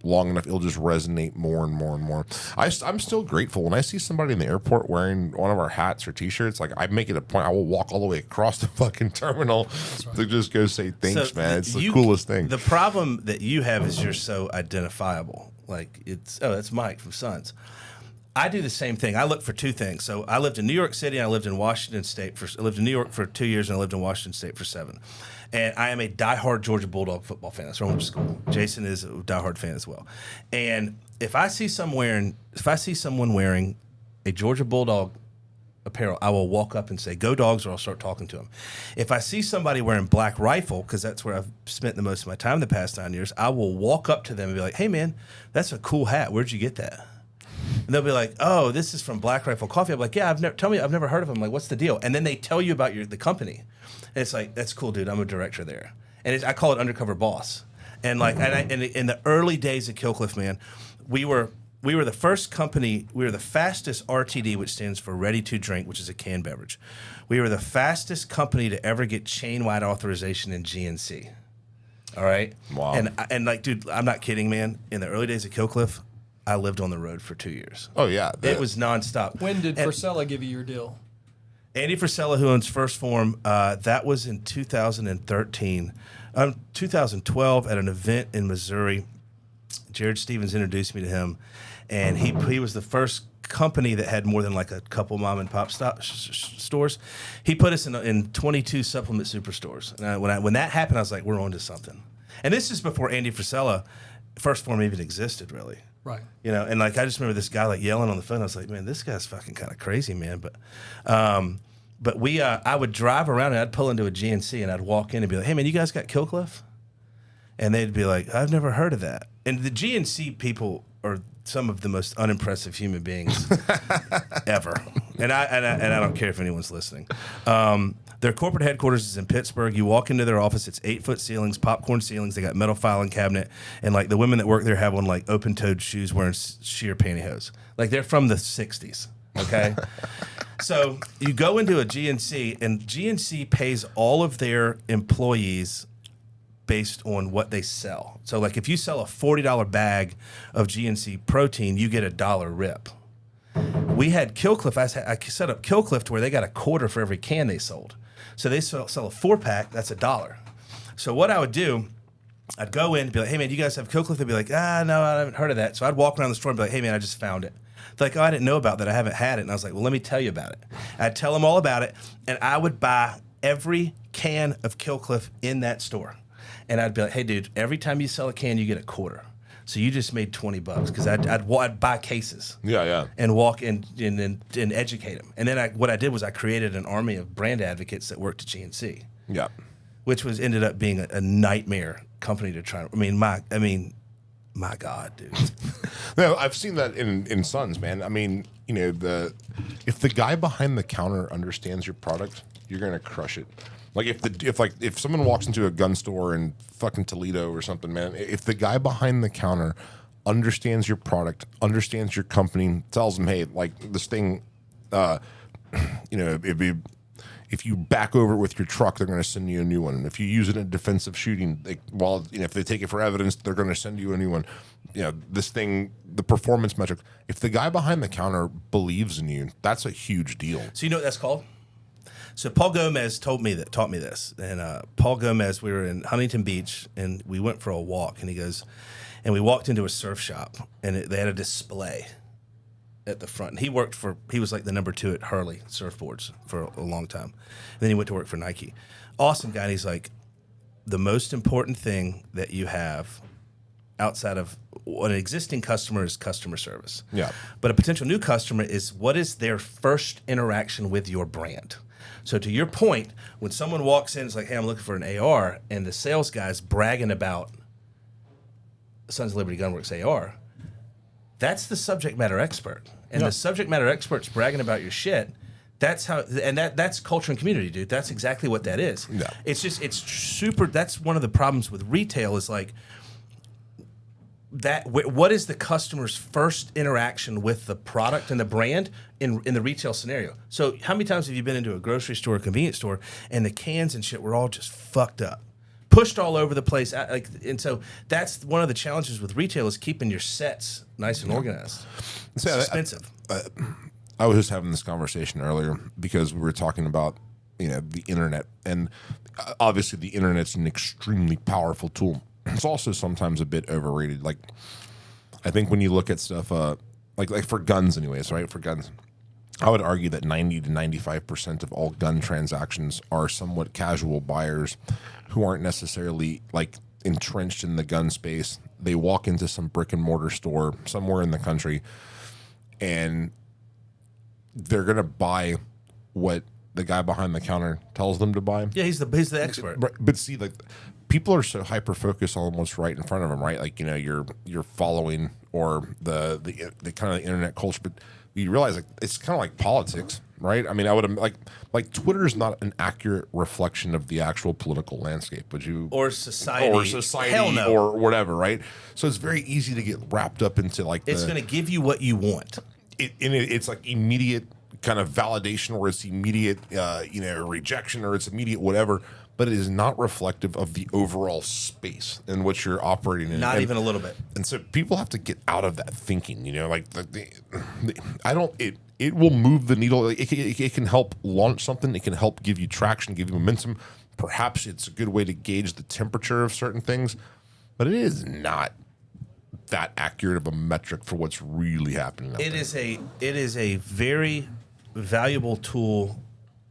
long enough, it'll just resonate more and more and more. I'm still grateful when I see somebody in the airport wearing one of our hats or T-shirts. Like, I make it a point, I will walk all the way across the fucking terminal to just go say thanks, So man. It's the coolest thing. The problem that you have is you're so identifiable. Like, that's Mike from Sons. I do the same thing. I look for two things. So I lived in New York City and I lived in Washington State. I lived in New York for 2 years and I lived in Washington State for 7. And I am a diehard Georgia Bulldog football fan. That's where I went to school. Jason is a diehard fan as well. And if I see someone wearing a Georgia Bulldog apparel, I will walk up and say, "Go Dogs," or I'll start talking to them. If I see somebody wearing Black Rifle, because that's where I've spent the most of my time the past 9 years, I will walk up to them and be like, "Hey man, that's a cool hat. Where'd you get that?" And they'll be like, "Oh, this is from Black Rifle Coffee." I'm like, "Yeah, I've never heard of them." I'm like, "What's the deal?" And then they tell you about the company. And it's like, "That's cool, dude. I'm a director there." And I call it undercover boss. And like, and in the early days of Killcliff, man, we were the first company. We were the fastest RTD, which stands for ready to drink, which is a canned beverage. We were the fastest company to ever get chain-wide authorization in GNC. All right. Wow. And like, dude, I'm not kidding, man. In the early days of Killcliff, I lived on the road for 2 years. Oh yeah, It was nonstop. When did Frisella give you your deal? Andy Frisella, who owns First Form, that was in 2013. 2012 at an event in Missouri. Jared Stevens introduced me to him, and he was the first company that had more than like a couple mom and pop stores. He put us in 22 supplement superstores. And when that happened, I was like, we're on to something. And this is before Andy Frisella, First Form even existed, really. Right. And like I just remember this guy like yelling on the phone. I was like, man, this guy's fucking kind of crazy, man. But I would drive around and I'd pull into a GNC and I'd walk in and be like, "Hey man, you guys got Killcliff?" And they'd be like, "I've never heard of that." And the GNC people are some of the most unimpressive human beings ever. And I don't care if anyone's listening. Their corporate headquarters is in Pittsburgh. You walk into their office, it's 8-foot ceilings, popcorn ceilings. They got metal filing cabinet, and like the women that work there have on like open-toed shoes wearing sheer pantyhose. Like they're from the 60s, okay? So you go into a GNC, and GNC pays all of their employees based on what they sell. So like if you sell a $40 bag of GNC protein, you get $1 rip. We had Killcliff. I set up Killcliff to where they got $0.25 for every can they sold. So they sell a 4-pack, that's $1. So what I would do, I'd go in and be like, "Hey man, you guys have Killcliff?" They'd be like, no, I haven't heard of that. So I'd walk around the store and be like, "Hey man, I just found it." They're like, "Oh, I didn't know about that. I haven't had it." And I was like, "Well, let me tell you about it." I'd tell them all about it, and I would buy every can of Killcliff in that store. And I'd be like, "Hey dude, every time you sell a can, you get $0.25. So you just made $20 because I'd buy cases, and walk and educate them. And then what I did was I created an army of brand advocates that worked at GNC, which ended up being a nightmare company to try. My God, dude. No, I've seen that in Sons, man. I mean, if the guy behind the counter understands your product, you're gonna crush it. Like if someone walks into a gun store in fucking Toledo or something, man, if the guy behind the counter understands your product, understands your company, tells them, "Hey, like this thing, if you back over it with your truck, they're going to send you a new one. And if you use it in defensive shooting, if they take it for evidence, they're going to send you a new one." This thing, the performance metric. If the guy behind the counter believes in you, that's a huge deal. So you know what that's called? So Paul Gomez taught me this. And Paul Gomez, we were in Huntington Beach, and we went for a walk. And he goes, and we walked into a surf shop, and they had a display at the front. And he was like the number 2 at Hurley surfboards for a long time. And then he went to work for Nike. Awesome guy. And he's like, "The most important thing that you have outside of what an existing customer is customer service. Yeah. But a potential new customer is what is their first interaction with your brand? So to your point, when someone walks in, it's like, hey, I'm looking for an AR, and the sales guy's bragging about Sons of Liberty Gunworks AR, that's the subject matter expert. And the subject matter expert's bragging about your shit. That's how, and that's culture and community, dude. That's exactly what that is. Yeah. It's super, that's one of the problems with retail is like, what is the customer's first interaction with the product and the brand in the retail scenario? So how many times have you been into a grocery store, convenience store, and the cans and shit were all just fucked up, pushed all over the place? And so that's one of the challenges with retail is keeping your sets nice and organized. It's expensive. I was just having this conversation earlier because we were talking about the internet, and obviously the internet's an extremely powerful tool. It's also sometimes a bit overrated. Like, I think when you look at stuff, like for guns, anyways, right? For guns, I would argue that 90 to 95% of all gun transactions are somewhat casual buyers who aren't necessarily like entrenched in the gun space. They walk into some brick and mortar store somewhere in the country, and they're gonna buy what the guy behind the counter tells them to buy. Yeah, he's the expert. But see, like, people are so hyper focused on what's right in front of them, right? Like, you're following or the kind of the internet culture, but you realize like it's kind of like politics, right? I mean, I would like Twitter is not an accurate reflection of the actual political landscape, would you? Or society, hell no, or whatever, right? So it's very easy to get wrapped up into like it's going to give you what you want. It's like immediate kind of validation, or it's immediate rejection, or it's immediate whatever, but it is not reflective of the overall space in which you're operating in. Not even a little bit. And so people have to get out of that thinking, like it will move the needle. It can help launch something. It can help give you traction, give you momentum. Perhaps it's a good way to gauge the temperature of certain things, but it is not that accurate of a metric for what's really happening. It is a very valuable tool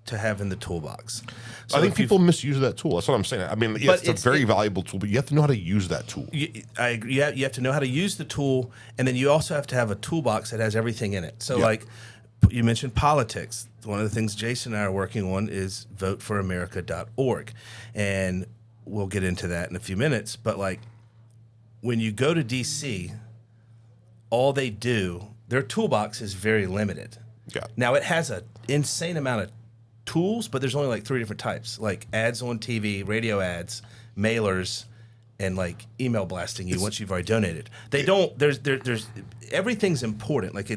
to have in the toolbox. So I think people misuse that tool. That's what I'm saying. I mean, it's a very valuable tool, but you have to know how to use that tool. You have to know how to use the tool, and then you also have to have a toolbox that has everything in it. So, like you mentioned politics. One of the things Jason and I are working on is voteforamerica.org, and we'll get into that in a few minutes. But like, when you go to DC, all they do, their toolbox is very limited. Yeah. Now, it has an insane amount of tools, but there's only like 3 different types, like ads on TV, radio ads, mailers, and like email blasting you once you've already donated. They don't, there's everything's important. Like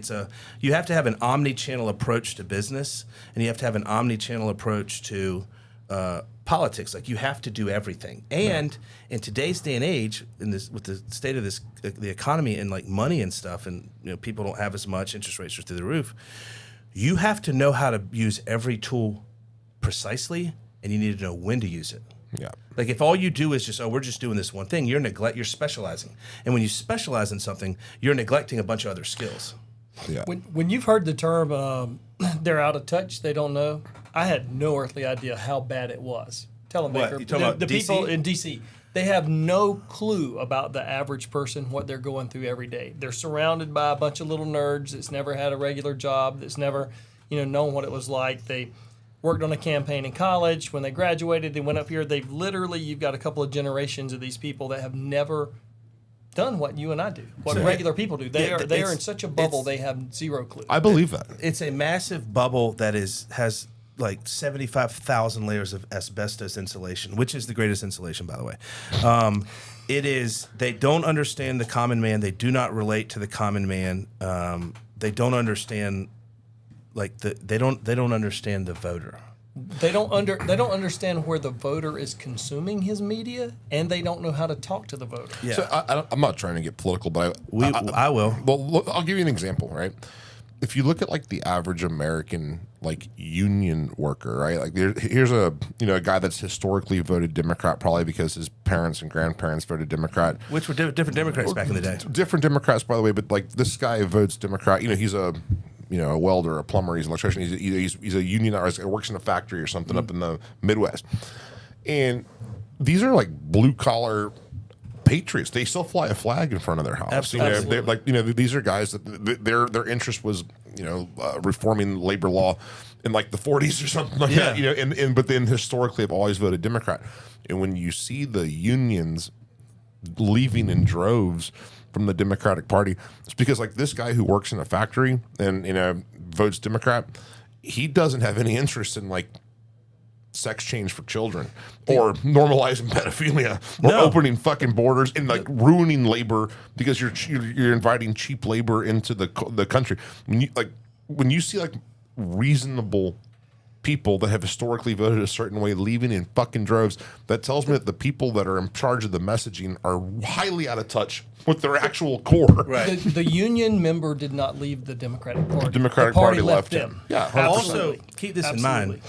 you have to have an omni-channel approach to business, and you have to have an omni-channel approach to politics. Like, you have to do everything. And in today's day and age, with the state of the economy and like money and stuff, and people don't have as much, interest rates are through the roof. You have to know how to use every tool precisely, and you need to know when to use it. Yeah. Like, if all you do is just, we're just doing this one thing, you're specializing. And when you specialize in something, you're neglecting a bunch of other skills. Yeah. When you've heard the term, they're out of touch, they don't know, I had no earthly idea how bad it was. Tell them, What, Baker. you talking about the DC? people in DC, they have no clue about the average person, what they're going through every day. They're surrounded by a bunch of little nerds that's never had a regular job, that's never, known what it was like. They worked on a campaign in college. When they graduated, they went up here. You've got a couple of generations of these people that have never done what you and I do, what regular people do. They are in such a bubble, they have zero clue. I believe that. It's a massive bubble that has like 75,000 layers of asbestos insulation, which is the greatest insulation, by the way. They don't understand the common man. They do not relate to the common man. They don't understand, they don't understand the voter. They don't understand where the voter is consuming his media, and they don't know how to talk to the voter. Yeah. So I'm not trying to get political, but I will. Well, look, I'll give you an example, right? If you look at like the average American union worker, right? Like here's a guy that's historically voted Democrat, probably because his parents and grandparents voted Democrat, Which were different Democrats back in the day. Different Democrats, by the way, but like this guy votes Democrat. He's a welder, a plumber, he's an electrician, he's a unionized, works in a factory or something up in the Midwest, and these are like blue collar patriots. They still fly a flag in front of their house. Absolutely. They're like, these are guys that their interest was, reforming labor law in like the 40s or something like that. But then historically have always voted Democrat. And when you see the unions leaving in droves from the Democratic Party, it's because like this guy who works in a factory and votes Democrat, he doesn't have any interest in like sex change for children or normalizing pedophilia or opening fucking borders and like ruining labor because you're inviting cheap labor into the country. When you see like reasonable people that have historically voted a certain way leaving in fucking droves, that tells me that the people that are in charge of the messaging are highly out of touch with their actual core. Right. The union member did not leave the Democratic Party. The Democratic the party Party left them. him. Yeah. Also, keep this in mind.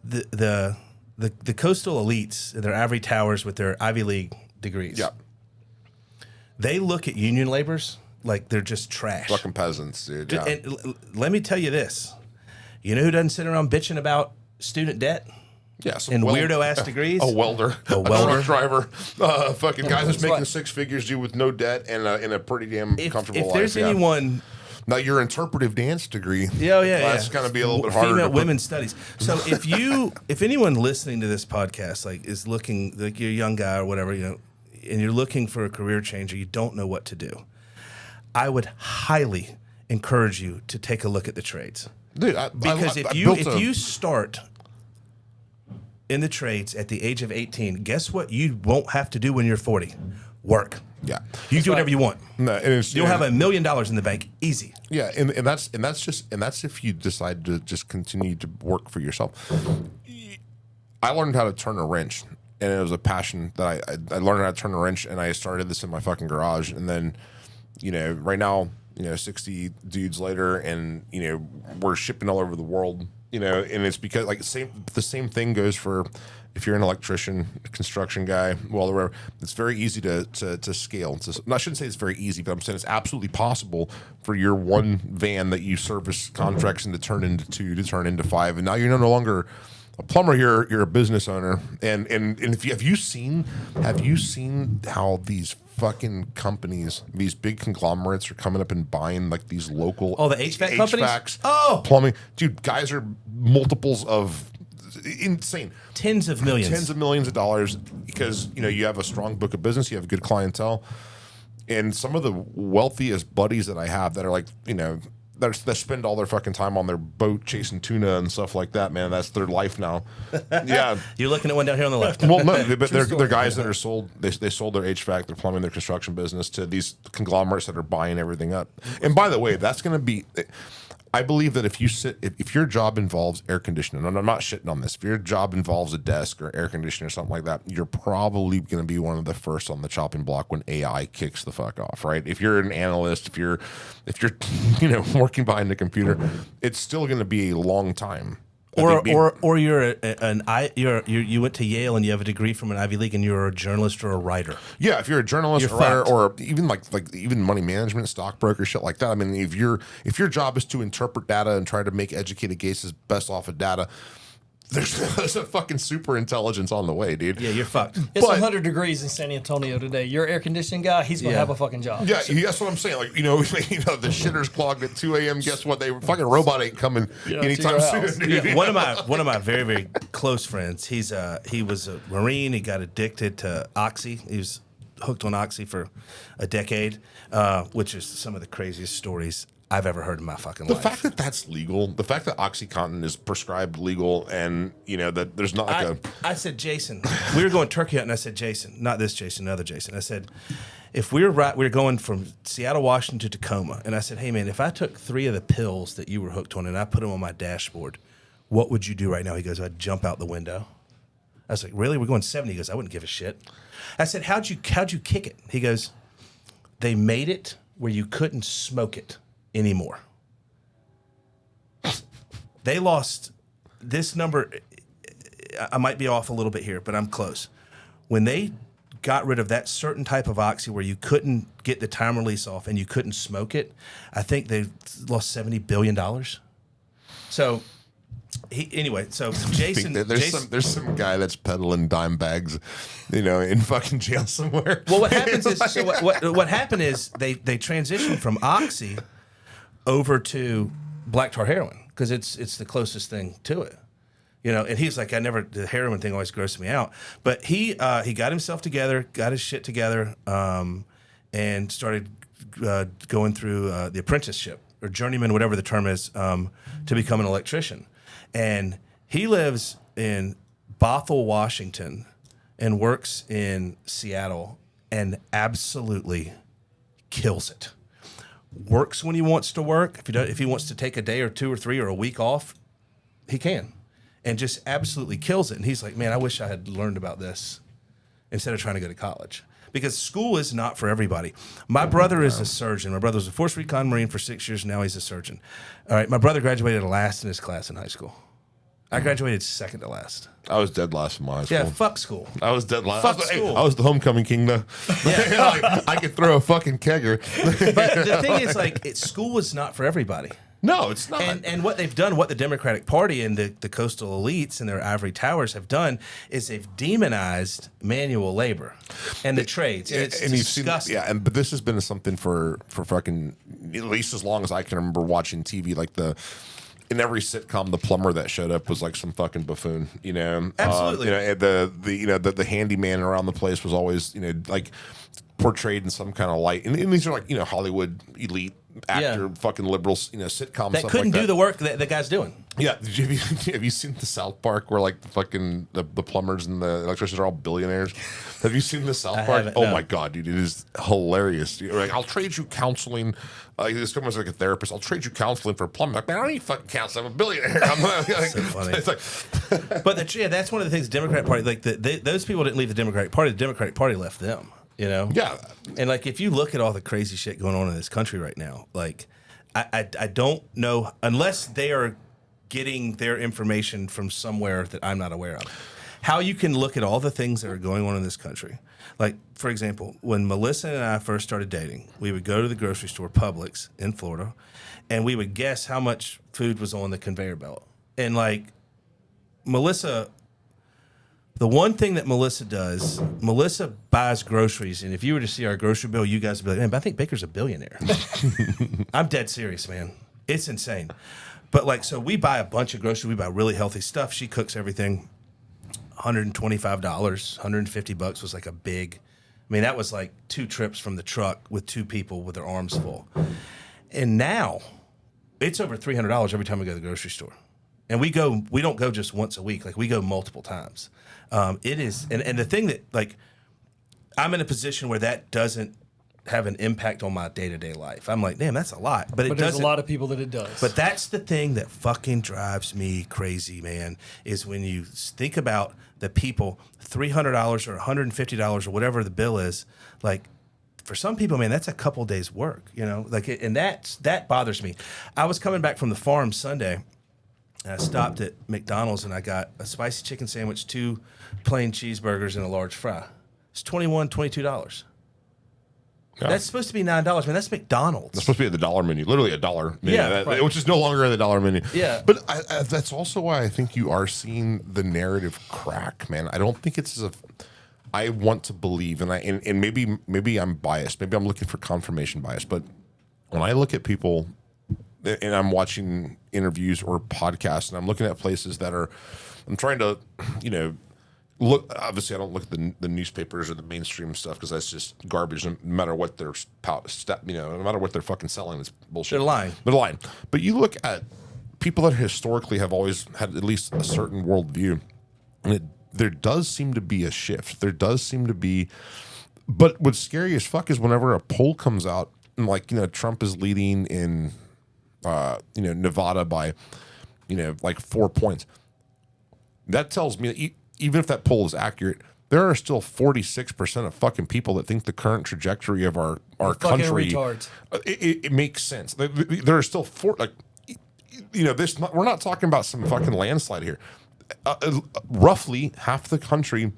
The coastal elites, their ivory towers with their Ivy League degrees. Yeah. They look at union laborers like they're just trash. Fucking peasants, dude. Yeah. And let me tell you this. You know who doesn't sit around bitching about student debt? Yeah, And weirdo-ass degrees? A welder. A welder. truck driver. Fucking guys that's making right. 6 figures, dude, with no debt and a pretty damn comfortable life. If there's anyone... Now, your interpretive dance degree, that's going to be a little bit harder. Female women's studies. So if anyone listening to this podcast like is looking, like you're a young guy or whatever, and you're looking for a career change or you don't know what to do, I would highly encourage you to take a look at the trades. Dude, Because if you start in the trades at the age of 18, guess what you won't have to do when you're 40? Work. Yeah. You can do whatever you want. No, and You'll have $1 million in the bank easy. Yeah, and that's if you decide to just continue to work for yourself. I learned how to turn a wrench, and it was a passion that I learned how to turn a wrench, and I started this in my fucking garage, and then right now 60 dudes later, and we're shipping all over the world, and it's because like the same thing goes for if you're an electrician, construction guy, welder, whatever. It's very easy to scale. I shouldn't say it's very easy, but I'm saying it's absolutely possible for your one van that you service contracts into turn into 2 to turn into 5, and now you're no longer a plumber. You're a business owner, and have you seen how these fucking companies, these big conglomerates, are coming up and buying like these local the HVAC companies, plumbing, dude, guys are multiples of insane, tens of millions of dollars, because you have a strong book of business, you have a good clientele, and some of the wealthiest buddies that I have that are like they spend all their fucking time on their boat chasing tuna and stuff like that, man. That's their life now. Yeah. You're looking at one down here on the left. Well, no, but they're guys that are sold. They sold their HVAC, their plumbing, their construction business to these conglomerates that are buying everything up. And by the way, that's going to be. I believe that if your job involves air conditioning, and I'm not shitting on this, if your job involves a desk or air conditioning or something like that, you're probably going to be one of the first on the chopping block when AI kicks the fuck off, right? If you're an analyst, if you're working behind the computer, it's still going to be a long time. Or you're you went to Yale and you have a degree from an Ivy League and you're a journalist or a writer. Yeah, if you're a journalist, or writer, or even like even money management, stockbroker, shit like that. I mean, if your job is to interpret data and try to make educated guesses best off of data, there's a fucking super intelligence on the way, dude. Yeah, you're fucked. It's 100 degrees in San Antonio today. Your air conditioning guy, he's going to have a fucking job. Yeah, that's what I'm saying. Like, the shitter's clogged at 2 a.m. Guess what? They fucking robot ain't coming anytime soon. Dude. Yeah, one of my very, very close friends, he was a Marine. He got addicted to Oxy. He was hooked on Oxy for a decade, which is some of the craziest stories I've ever heard in my fucking life. The fact that that's legal, the fact that OxyContin is prescribed legal, and that there's not like I said, Jason, we were going turkey hunting. I said, Jason, not this Jason, another Jason. I said, if we're going from Seattle, Washington to Tacoma, and I said, hey man, if I took 3 of the pills that you were hooked on and I put them on my dashboard, what would you do right now? He goes, I'd jump out the window. I was like, really? We're going 70. He goes, I wouldn't give a shit. I said, how'd you kick it? He goes, they made it where you couldn't smoke it anymore. They lost this number. I might be off a little bit here, but I'm close. When they got rid of that certain type of Oxy where you couldn't get the time release off and you couldn't smoke it, I think they lost $70 billion. So Anyway, so Jason, there's some guy that's peddling dime bags, in fucking jail somewhere. Well, what happens is, so what happened is they transitioned from Oxy over to black tar heroin because it's the closest thing to it. And he's like, the heroin thing always grossed me out. But he got himself together, got his shit together, and started going through the apprenticeship or journeyman, whatever the term is, to become an electrician. And he lives in Bothell, Washington, and works in Seattle, and absolutely kills it. Works when he wants to work. If he wants to take a day or 2 or 3 or a week off, he can. And just absolutely kills it. And he's like, man, I wish I had learned about this instead of trying to go to college. Because school is not for everybody. My brother is a surgeon. My brother was a Force Recon Marine for 6 years. Now he's a surgeon. All right, my brother graduated last in his class in high school. I graduated second to last. I was dead last in my high school. Yeah, fuck school. I was dead last. Fuck school. I was the homecoming king, though. Yeah. I could throw a fucking kegger. But the thing is, school is not for everybody. No, it's not. And what they've done, what the Democratic Party and the coastal elites and their ivory towers have done is they've demonized manual labor and the trades. And it's disgusting. But this has been something for fucking at least as long as I can remember watching TV. Like in every sitcom, the plumber that showed up was like some fucking buffoon. Absolutely. The handyman around the place was always like portrayed in some kind of light. And these are like Hollywood elite actor, fucking liberals, sitcom that stuff couldn't like that. do the work that the guy's doing. Yeah, have you seen the South Park where like the fucking the plumbers and the electricians are all billionaires? Have you seen the South Park? Oh my god, dude, it is hilarious. You're like, I'll trade you counseling. This woman's like a therapist. I'll trade you counseling for plumbing. Like, man, I don't need fucking counseling. I'm a billionaire. So funny. It's like, but that's one of the things. The Democratic Party, like those people didn't leave the Democratic Party. The Democratic Party left them. Yeah. And like if you look at all the crazy shit going on in this country right now, like I don't know unless they are getting their information from somewhere that I'm not aware of, how you can look at all the things that are going on in this country. Like, for example, when Melissa and I first started dating, we would go to the grocery store, Publix in Florida, and we would guess how much food was on the conveyor belt. And like Melissa, the one thing that Melissa does, Melissa buys groceries, and if you were to see our grocery bill, you guys would be like, man, I think Baker's a billionaire. I'm dead serious, man. It's insane. But like, so we buy a bunch of groceries. We buy really healthy stuff. She cooks everything. $125, $150 was like a big, that was like 2 trips from the truck with 2 people with their arms full. And now it's over $300 every time we go to the grocery store. And we don't go just once a week. Like we go multiple times. It is, and the thing that like, I'm in a position where that doesn't have an impact on my day-to-day life. I'm like, damn, that's a lot. But there's a lot of people that it does. But that's the thing that fucking drives me crazy, man, is when you think about the people, $300 or $150 or whatever the bill is, like, for some people, man, that's a couple days work, and that bothers me. I was coming back from the farm Sunday, and I stopped at McDonald's and I got a spicy chicken sandwich, 2 plain cheeseburgers, and a large fry. It's $21, $22. Yeah. That's supposed to be $9, man. That's McDonald's. That's supposed to be at the dollar menu, literally a dollar menu, right. Which is no longer at the dollar menu. Yeah, but that's also why I think you are seeing the narrative crack, man. I don't think it's as I want to believe, and maybe I'm biased, maybe I'm looking for confirmation bias, but when I look at people and I'm watching interviews or podcasts, and I'm looking at places that I'm trying to, look. Obviously, I don't look at the newspapers or the mainstream stuff because that's just garbage. No matter what they're, no matter what they're fucking selling, it's bullshit. They're lying. They're lying. But you look at people that historically have always had at least a certain worldview, and there does seem to be a shift. There does seem to be. But what's scary as fuck is whenever a poll comes out, and like Trump is leading in, Nevada by, like 4 points. That tells me that even if that poll is accurate, there are still 46% of fucking people that think the current trajectory of our country, it makes sense. There are still we're not talking about some fucking landslide here. Roughly half the country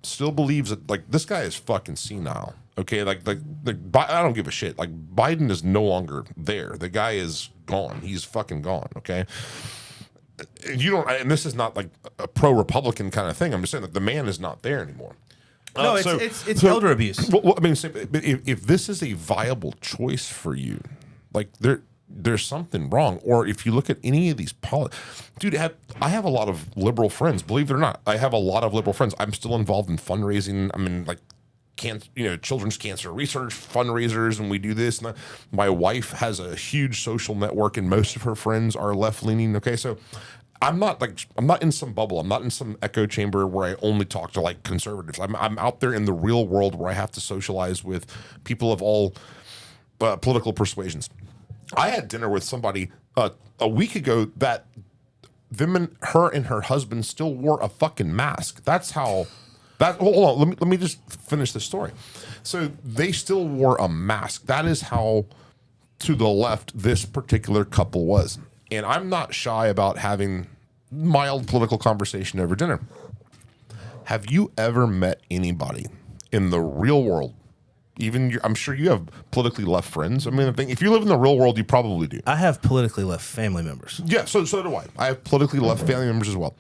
still believes that like this guy is fucking senile. Okay, like I don't give a shit. Like Biden is no longer there. The guy is gone. He's fucking gone. Okay. you don't, and this is not like a pro-Republican kind of thing. I'm just saying that the man is not there anymore. No, it's elder abuse. Well, I mean, if this is a viable choice for you, like there's something wrong. Or if you look at any of these dude, I have a lot of liberal friends. Believe it or not, I have a lot of liberal friends. I'm still involved in fundraising. I mean, like, children's cancer research fundraisers, and we do this. And my wife has a huge social network, and most of her friends are left leaning. Okay, so I'm not in some bubble. I'm not in some echo chamber where I only talk to like conservatives. I'm out there in the real world where I have to socialize with people of all political persuasions. I had dinner with somebody a week ago that her and her husband still wore a fucking mask. That's how. Hold on, let me just finish the story. So they still wore a mask. That is how to the left this particular couple was. And I'm not shy about having mild political conversation over dinner. Have you ever met anybody in the real world? I'm sure you have politically left friends. I mean, if you live in the real world, you probably do. I have politically left family members. Yeah, so do I. I have politically left family members as well.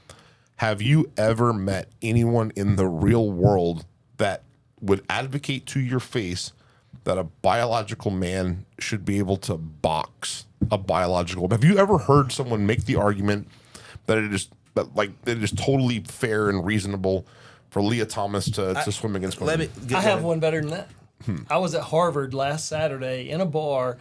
Have you ever met anyone in the real world that would advocate to your face that a biological man should be able to box a biological? Have you ever heard someone make the argument that it is totally fair and reasonable for Leah Thomas to swim against women? I have one better than that. I was at Harvard last Saturday in a bar.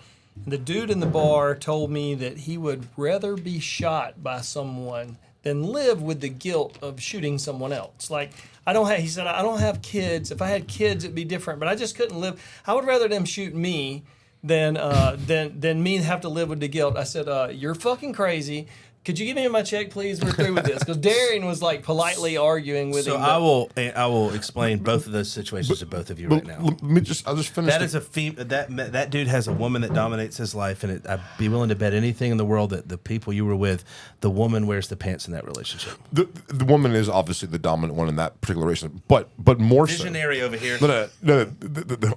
The dude in the bar told me that he would rather be shot by someone than live with the guilt of shooting someone else. Like, he said, I don't have kids. If I had kids, it'd be different, but I just couldn't live. I would rather them shoot me than me have to live with the guilt. I said, you're fucking crazy. Could you give me my check, please? We're through with this. Because Darian was like politely arguing with him. So I will explain both of those situations to both of you right now. I'll just finish. That dude has a woman that dominates his life, and I'd be willing to bet anything in the world that the people you were with, the woman wears the pants in that relationship. The woman is obviously the dominant one in that particular relationship, but more visionary over here. No. The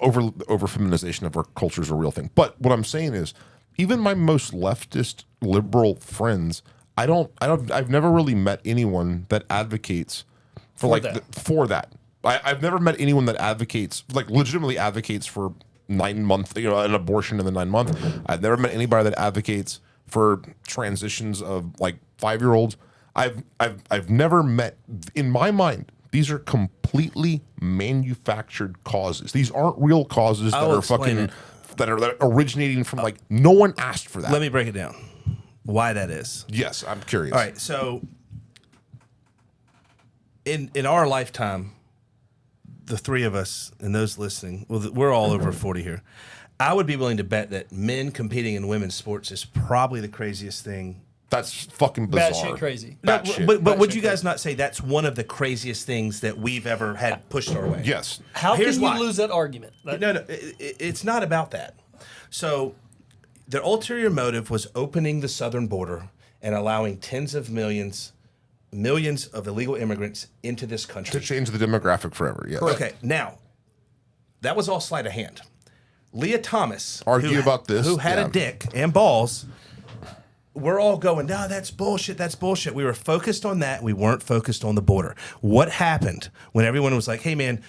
over feminization of our culture is a real thing. But what I'm saying is, even my most leftist liberal friends, I've never really met anyone that advocates for that. I've never met anyone that legitimately advocates for 9 month, an abortion in the 9 month. I've never met anybody that advocates for transitions of 5-year-olds. I've never met, in my mind, these are completely manufactured causes. These aren't real causes that are originating from no one asked for that. Let me break it down. Why that is. Yes, I'm curious. All right, so in our lifetime, the three of us and those listening, we're all over 40 here. I would be willing to bet that men competing in women's sports is probably the craziest thing. That's fucking bizarre. Batshit crazy. But would you guys not say that's one of the craziest things that we've ever had pushed our way? Yes. How can you lose that argument? No, it's not about that. So their ulterior motive was opening the southern border and allowing tens of millions of illegal immigrants into this country. To change the demographic forever, yes. Okay, now, that was all sleight of hand. Leah Thomas, who had a dick and balls, we're all going, no, that's bullshit. We were focused on that. We weren't focused on the border. What happened when everyone was like, hey, man,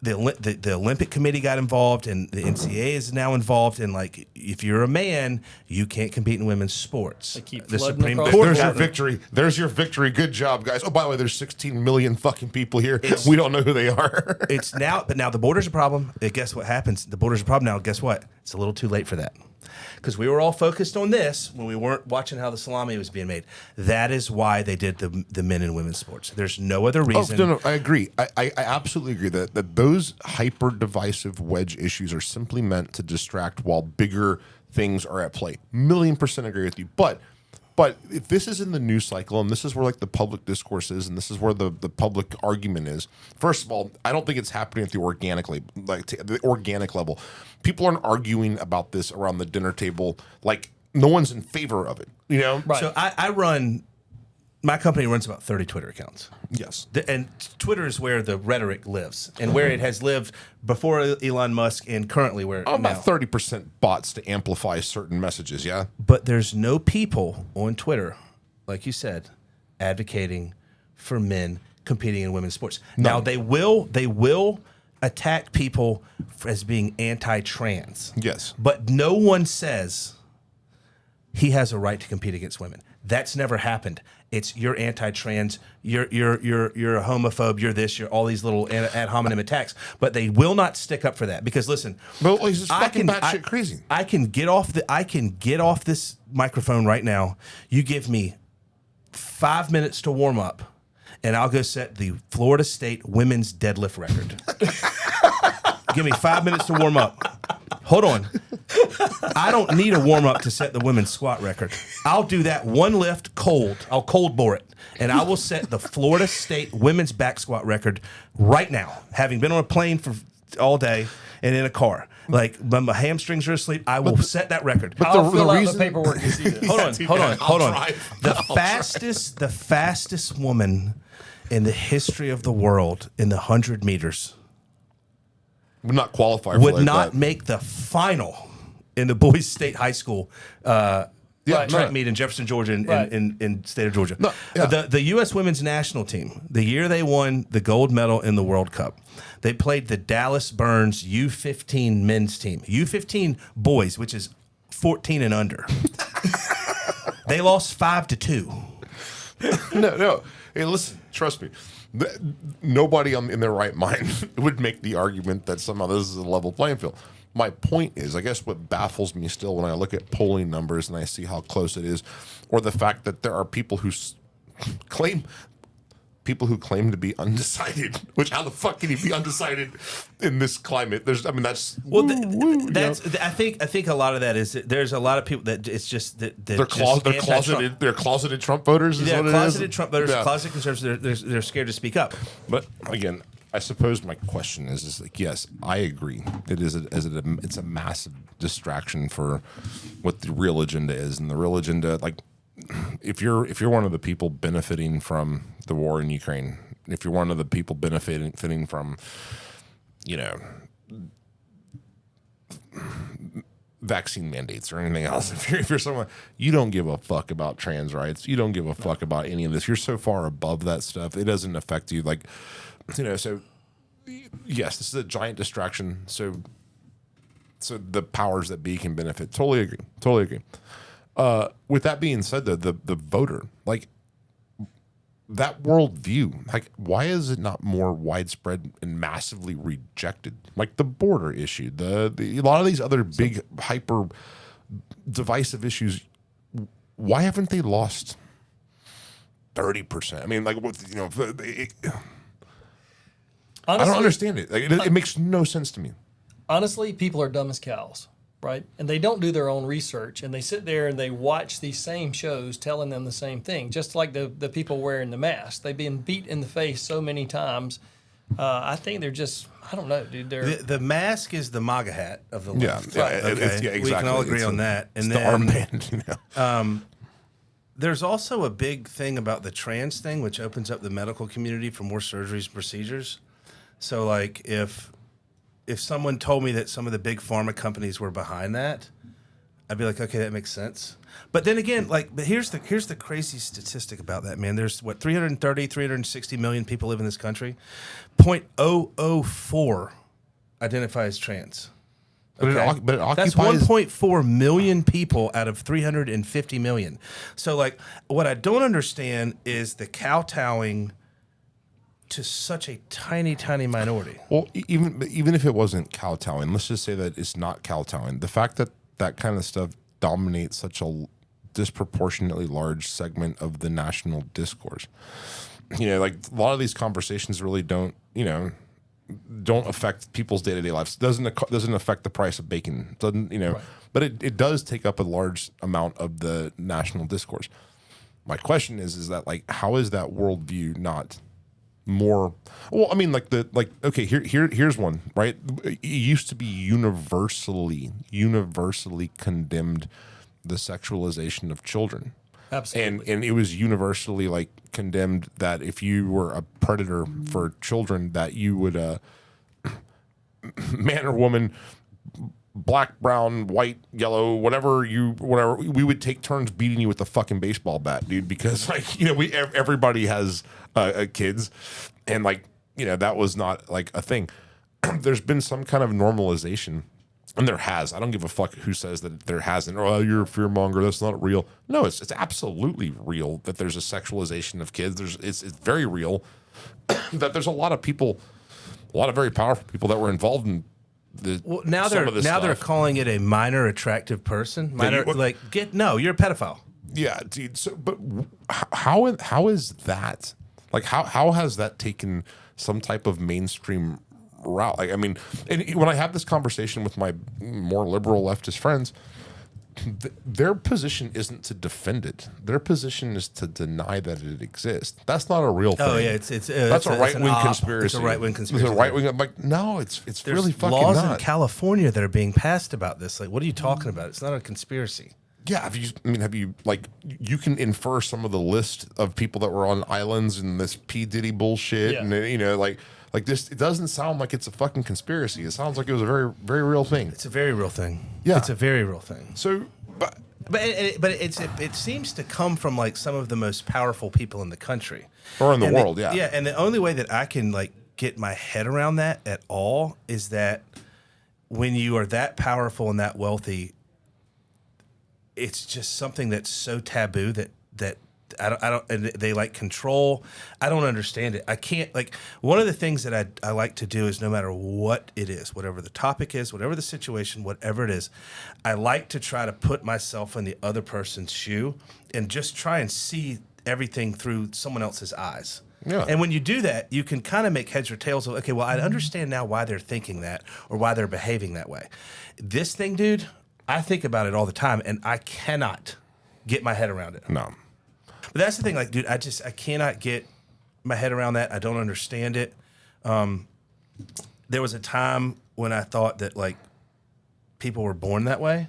the Olympic Committee got involved and the NCAA is now involved, and if you're a man, you can't compete in women's sports. They keep the flooding Supreme across Court. There's your victory. There's your victory. Good job, guys. Oh, by the way, there's 16 million fucking people here. We don't know who they are. But now the border's a problem. Guess what happens? The border's a problem now. Guess what? It's a little too late for that. Because we were all focused on this when we weren't watching how the salami was being made. That is why they did the men and women's sports. There's no other reason. No, I agree. I absolutely agree that those hyper-divisive wedge issues are simply meant to distract while bigger things are at play. 1,000,000% agree with you. But if this is in the news cycle, and this is where the public discourse is, and this is where the public argument is, first of all, I don't think it's happening at the organic level. People aren't arguing about this around the dinner table. No one's in favor of it. Right. So my company runs about 30 Twitter accounts. Yes. And Twitter is where the rhetoric lives and where it has lived before Elon Musk and currently where about now. 30% bots to amplify certain messages, yeah? But there's no people on Twitter like you said, advocating for men competing in women's sports. Now they will attack people as being anti-trans. Yes. But no one says he has a right to compete against women. That's never happened. It's you're anti-trans, you're a homophobe, you're this, you're all these little ad hominem attacks. But they will not stick up for that because listen, but he's just fucking batshit crazy. I can get off this microphone right now. You give me 5 minutes to warm up, and I'll go set the Florida State women's deadlift record. Give me 5 minutes to warm up. Hold on. I don't need a warm up to set the women's squat record. I'll do that one lift cold. I'll cold bore it. And I will set the Florida State women's back squat record right now, having been on a plane for all day and in a car. Like, when my hamstrings are asleep, I will set that record. But I'll fill out the paperwork to see this. Hold on. The fastest woman in the history of the world in the 100 meters Would not qualify for would like not that. make the final in the boys' state high school track meet in Jefferson, Georgia, in state of Georgia. No, yeah. The U.S. women's national team, the year they won the gold medal in the World Cup, they played the Dallas Burns U15 men's team. U15 boys, which is 14 and under. They lost 5-2. No. Hey, listen, trust me. Nobody in their right mind would make the argument that somehow this is a level playing field. My point is, I guess what baffles me still when I look at polling numbers and I see how close it is, or the fact that there are people who claim to be undecided. Which how the fuck can you be undecided in this climate? That's I think a lot of that is that there's a lot of people that it's just that they're closeted Trump voters. Yeah, closeted Trump voters, closeted conservatives. They're scared to speak up. But again, I suppose my question is like, yes, I agree. It's a massive distraction for what the real agenda is, and the real agenda, like, if you're one of the people benefiting from the war in Ukraine, if you're one of the people benefiting from, vaccine mandates or anything else, if you're someone, you don't give a fuck about trans rights, you don't give a fuck about any of this. You're so far above that stuff, it doesn't affect you. Like, so yes, this is a giant distraction. So the powers that be can benefit. Totally agree. With that being said, the voter, like, that worldview, like, why is it not more widespread and massively rejected? Like the border issue, a lot of these other big hyper divisive issues. Why haven't they lost 30%? I mean, like, honestly, I don't understand it. Like, it makes no sense to me. Honestly, people are dumb as cows, right? And they don't do their own research, and they sit there and they watch these same shows telling them the same thing, just like the people wearing the mask. They've been beat in the face so many times. I think they're just, I don't know, dude. The mask is the MAGA hat of the left. Yeah, right. Okay. exactly. We can all agree on that. And then the armband. There's also a big thing about the trans thing, which opens up the medical community for more surgeries and procedures. So, like, if someone told me that some of the big pharma companies were behind that, I'd be like, okay, that makes sense. But then again, but here's the crazy statistic about that, man. There's 360 million people live in this country. 0.004 identify as trans. Okay? But it occupies... That's 1.4 million people out of 350 million. So, like, what I don't understand is the kowtowing to such a tiny, tiny minority. Well, even if it wasn't kowtowing, let's just say that it's not kowtowing. The fact that that kind of stuff dominates such a disproportionately large segment of the national discourse. Like, a lot of these conversations really don't affect people's day-to-day lives. Doesn't affect the price of bacon. Doesn't, Right. But it does take up a large amount of the national discourse. My question is that, like, how is that worldview not more? Well, I mean, okay, here's one, right? It used to be universally condemned, the sexualization of children. Absolutely. And it was universally, like, condemned that if you were a predator for children, that you would man or woman black, brown, white, yellow, whatever, we would take turns beating you with the fucking baseball bat, dude, because like, you know, everybody has kids, and like, you know, that was not like a thing. There's been some kind of normalization, and there has. I don't give a fuck who says that there hasn't. Oh, you're a fearmonger. That's not real. No, it's absolutely real that there's a sexualization of kids. It's very real that there's a lot of people, a lot of very powerful people that were involved in now they're calling it a minor attractive person. You're a pedophile. Yeah, dude. So, but how is that? Like, how has that taken some type of mainstream route? Like, I mean, and when I have this conversation with my more liberal leftist friends, their position isn't to defend it. Their position is to deny that it exists. That's not a real thing. Oh yeah, that's a right wing conspiracy. It's a right wing conspiracy. It's a right wing. I'm like, no, it's There's really fucking laws not. in California that are being passed about this. Like, what are you talking about? It's not a conspiracy. Yeah, have you like, you can infer some of the list of people that were on islands and this P. Diddy bullshit, and you know, like this. It doesn't sound like it's a fucking conspiracy. It sounds like it was a very, very real thing. It's a very real thing. Yeah, it's a very real thing. So, but it seems to come from like some of the most powerful people in the country or in the world. Yeah, yeah. And the only way that I can like get my head around that at all is that when you are that powerful and that wealthy, it's just something that's so taboo that I don't and they like control. I don't understand it. I can't, like, one of the things that I like to do is, no matter what it is, whatever the topic is, whatever the situation, whatever it is, I like to try to put myself in the other person's shoe and just try and see everything through someone else's eyes. Yeah. And when you do that, you can kind of make heads or tails of, okay, well, I understand now why they're thinking that or why they're behaving that way. This thing, dude, I think about it all the time, and I cannot get my head around it. No. But that's the thing, like, dude, I cannot get my head around that. I don't understand it. There was a time when I thought that, like, people were born that way,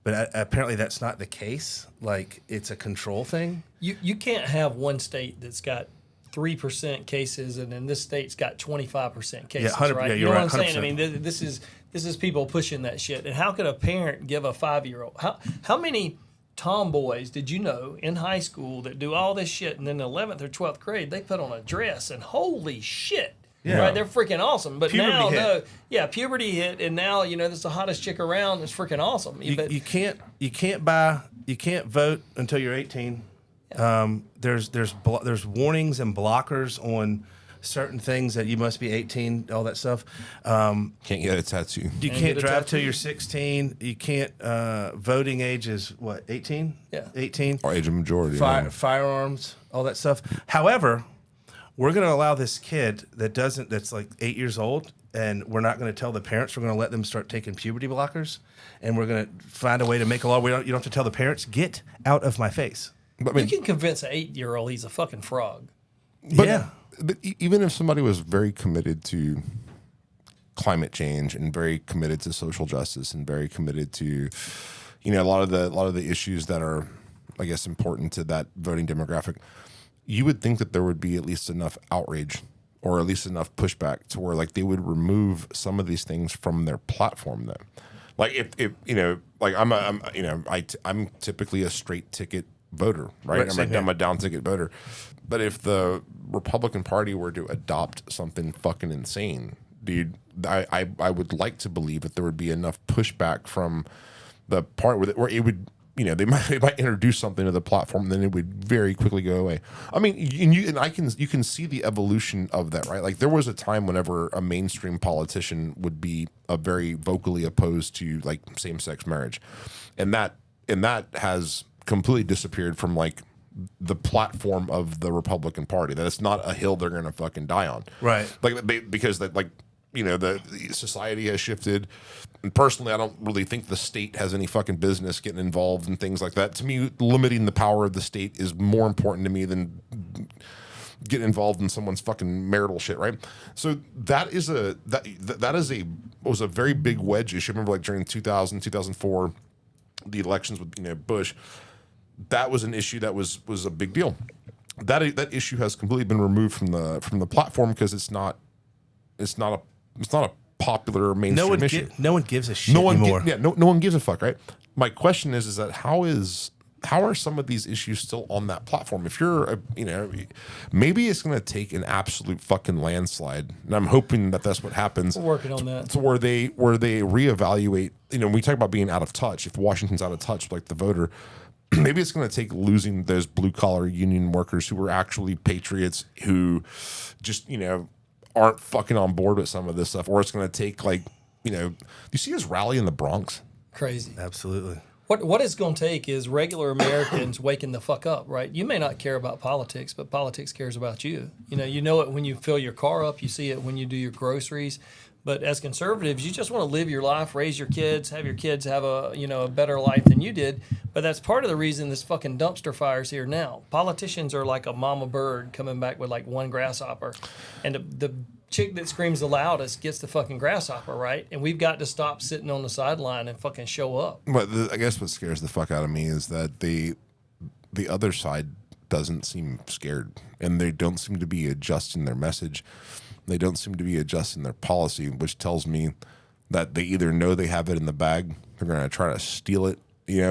but apparently that's not the case. Like, it's a control thing. You can't have one state that's got 3% cases, and then this state's got 25% cases, right? Yeah, you know right, what I'm saying? 100%. I mean, this is people pushing that shit. And how could a parent give a 5-year-old? How many tomboys did you know in high school that do all this shit, and then in the 11th or 12th grade they put on a dress, and holy shit, right? They're freaking awesome. But puberty now, hit. Puberty hit, and now, you know, this is the hottest chick around. It's freaking awesome. You can't vote until you're 18. There's warnings and blockers on certain things that you must be 18, all that stuff. Can't get a tattoo. You can't drive till you're 16. You can't. Voting age is what, 18? Yeah, 18. Or age of majority. Firearms, all that stuff. However, we're going to allow this kid that's like 8 years old, and we're not going to tell the parents. We're going to let them start taking puberty blockers, and we're going to find a way to make a law where you don't have to tell the parents, get out of my face. But, I mean, you can convince an 8-year-old he's a fucking frog. But even if somebody was very committed to climate change and very committed to social justice and very committed to, you know, a lot of the issues that are, I guess, important to that voting demographic, you would think that there would be at least enough outrage or at least enough pushback to where, like, they would remove some of these things from their platform then. Like, if you know, like, I'm typically a straight ticket voter, right? I'm a down ticket voter. But if the Republican Party were to adopt something fucking insane, dude, I would like to believe that there would be enough pushback from the part where it would, you know, they might introduce something to the platform, and then it would very quickly go away. I mean, you can see the evolution of that, right? Like, there was a time whenever a mainstream politician would be very vocally opposed to, like, same-sex marriage, and that has completely disappeared from, like, the platform of the Republican Party. That it's not a hill they're going to fucking die on, right? Like, because that, like, you know, the society has shifted. And personally, I don't really think the state has any fucking business getting involved in things like that. To me, limiting the power of the state is more important to me than getting involved in someone's fucking marital shit, right? So that was a very big wedge issue. I remember, like, during 2000, 2004, the elections with, you know, Bush. That was an issue that was a big deal. That issue has completely been removed from the platform because it's not a popular mainstream issue. No one gives a shit anymore. No one gives a fuck, right? My question is that how are some of these issues still on that platform? If you're, maybe it's going to take an absolute fucking landslide, and I'm hoping that that's what happens. We're working on that. To where they reevaluate. We talk about being out of touch. If Washington's out of touch, like the voter, maybe it's going to take losing those blue collar union workers who are actually patriots who just aren't fucking on board with some of this stuff, or it's going to take you see his rally in the Bronx. Crazy. Absolutely. What it's going to take is regular Americans waking the fuck up, right? You may not care about politics, but politics cares about you. You know it when you fill your car up. You see it when you do your groceries. But as conservatives, you just want to live your life, raise your kids, have your kids have a better life than you did. But that's part of the reason this fucking dumpster fire's here now. Politicians are like a mama bird coming back with like one grasshopper, and the chick that screams the loudest gets the fucking grasshopper, right? And we've got to stop sitting on the sideline and fucking show up. But I guess what scares the fuck out of me is that the other side doesn't seem scared, and they don't seem to be adjusting their message. They don't seem to be adjusting their policy, which tells me that they either know they have it in the bag, they're going to try to steal it,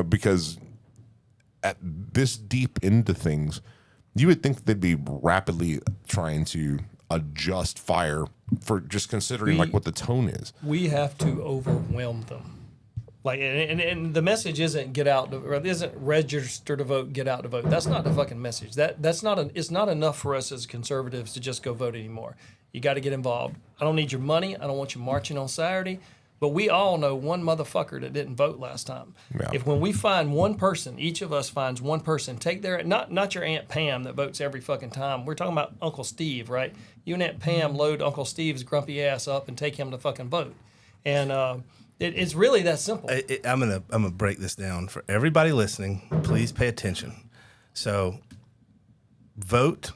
because at this deep into things, you would think they'd be rapidly trying to adjust fire for just considering what the tone is. We have to overwhelm them. And the message isn't get out, or isn't register to vote, get out to vote. That's not the fucking message. It's not enough for us as conservatives to just go vote anymore. You got to get involved. I don't need your money. I don't want you marching on Saturday. But we all know one motherfucker that didn't vote last time. Yeah. If when we find one person, each of us finds one person, take their not your Aunt Pam that votes every fucking time. We're talking about Uncle Steve, right? You and Aunt Pam load Uncle Steve's grumpy ass up and take him to fucking vote. And it's really that simple. I'm gonna break this down for everybody listening. Please pay attention. So, vote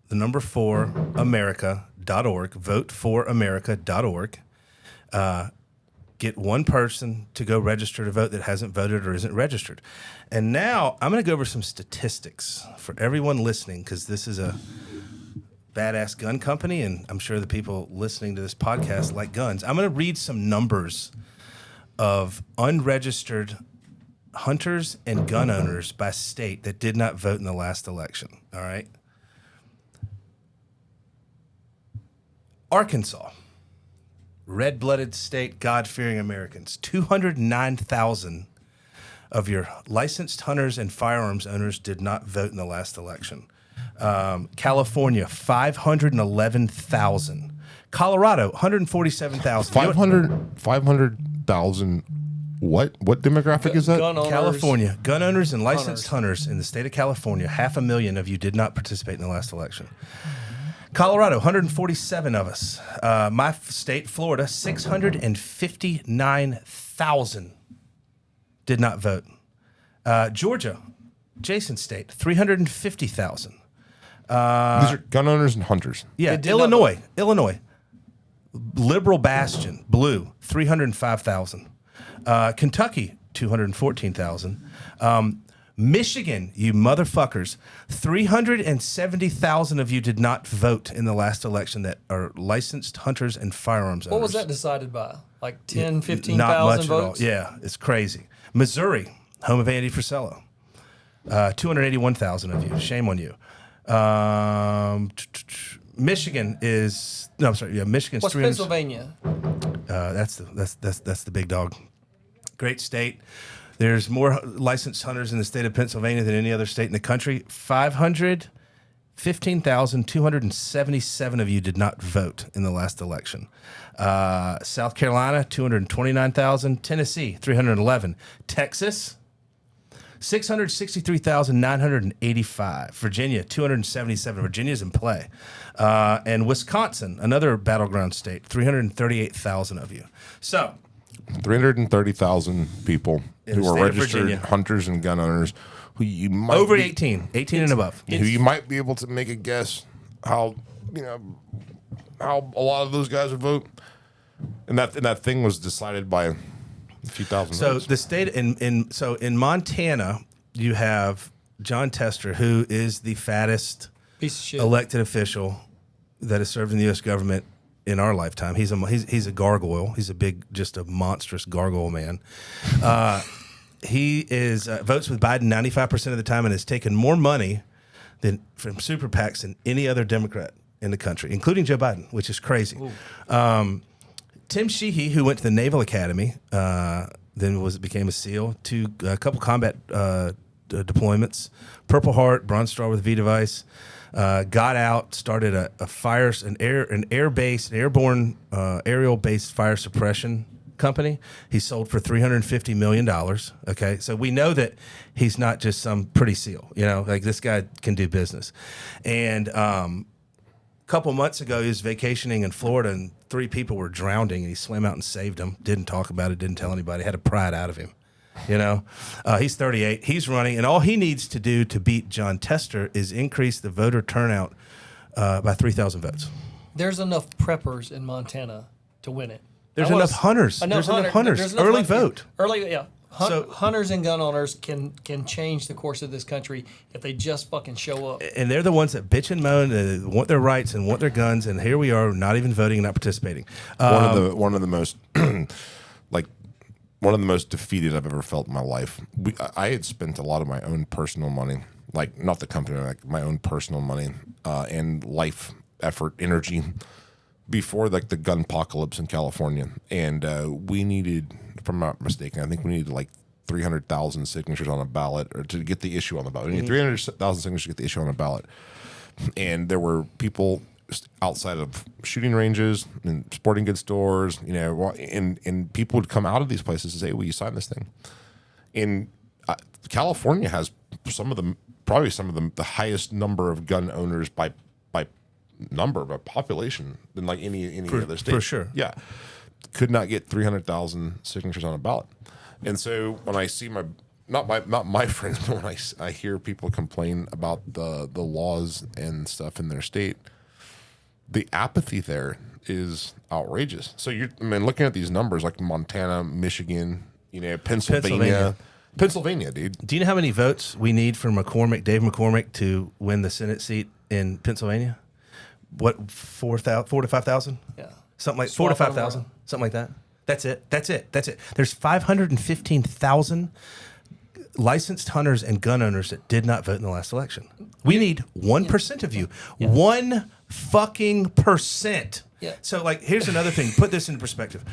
the number 4 America.org. Vote4America.org. Get one person to go register to vote that hasn't voted or isn't registered. And now I'm going to go over some statistics for everyone listening, because this is a badass gun company, and I'm sure the people listening to this podcast like guns. I'm going to read some numbers of unregistered hunters and gun owners by state that did not vote in the last election. All right. Arkansas. Red-blooded state, God-fearing Americans. 209,000 of your licensed hunters and firearms owners did not vote in the last election. California, 511,000. Colorado, 147,000. 500,000. What demographic is that? Gun owners, California. Gun owners and licensed hunters in the state of California, 500,000 of you did not participate in the last election. Colorado, 147 of us. My state, Florida, 659,000 did not vote. Georgia, Jason's state, 350,000. These are gun owners and hunters. Yeah, Illinois, liberal bastion, blue, 305,000. Kentucky, 214,000. Michigan, you motherfuckers, 370,000 of you did not vote in the last election that are licensed hunters and firearms owners. What was that decided by? Like 10, 15,000 not much votes? At all. Yeah, it's crazy. Missouri, home of Andy Frisello, 281,000 of you. Shame on you. Michigan is Michigan's. What's Pennsylvania? That's the big dog. Great state. There's more licensed hunters in the state of Pennsylvania than any other state in the country. 515,277 of you did not vote in the last election. South Carolina, 229,000. Tennessee, 311. Texas, 663,985. Virginia, 277. Virginia's in play. And Wisconsin, another battleground state, 338,000 of you. So 330,000 people who are registered hunters and gun owners who you might over 18 and above, who you might be able to make a guess how a lot of those guys would vote. And that thing was decided by a few thousand votes. The state in Montana, you have John Tester, who is the fattest piece of shit elected official that has served in the U.S. government in our lifetime. He's a gargoyle. He's just a monstrous gargoyle man. He is votes with Biden 95% of the time and has taken more money from super PACs than any other Democrat in the country, including Joe Biden, which is crazy. Tim Sheehy, who went to the Naval Academy, then became a SEAL, a couple combat deployments, Purple Heart, Bronze Star with V device, got out, started an airborne aerial based fire suppression company. He sold for $350 million. Okay, so we know that he's not just some pretty SEAL. Like this guy can do business. And a couple months ago, he was vacationing in Florida, and 3 people were drowning, and he swam out and saved them. Didn't talk about it. Didn't tell anybody. Had to pry it out of him. He's 38. He's running, and all he needs to do to beat John Tester is increase the voter turnout by 3,000 votes. There's enough preppers in Montana to win it. There's enough hunters. There's enough hunters. Early vote. Hunters and gun owners can change the course of this country if they just fucking show up. And they're the ones that bitch and moan and want their rights and want their guns. And here we are, not even voting, not participating. One of the most one of the most defeated I've ever felt in my life. I had spent a lot of my own personal money, like not the company, like my own personal money and life, effort, energy before like the gun apocalypse in California, and we needed, if I'm not mistaken, I think we needed like 300,000 signatures on a ballot or to get the issue on the ballot. We needed 300,000 signatures to get the issue on a ballot, and there were people outside of shooting ranges and sporting goods stores, and people would come out of these places and say, "Will you sign this thing?" And California has probably some of the highest number of gun owners by population than like any other state. For sure. Yeah. Could not get 300,000 signatures on a ballot. And so when I see not my friends, but when I hear people complain about the laws and stuff in their state, the apathy there is outrageous. So looking at these numbers like Montana, Michigan, Pennsylvania, dude. Do you know how many votes we need for Dave McCormick, to win the Senate seat in Pennsylvania? What, 4 to 5,000? Yeah. Something like 4 to 5,000, something like that. That's it. There's 515,000 licensed hunters and gun owners that did not vote in the last election. We need 1% of you. 1% Yeah. So, here's another thing. Put this into perspective.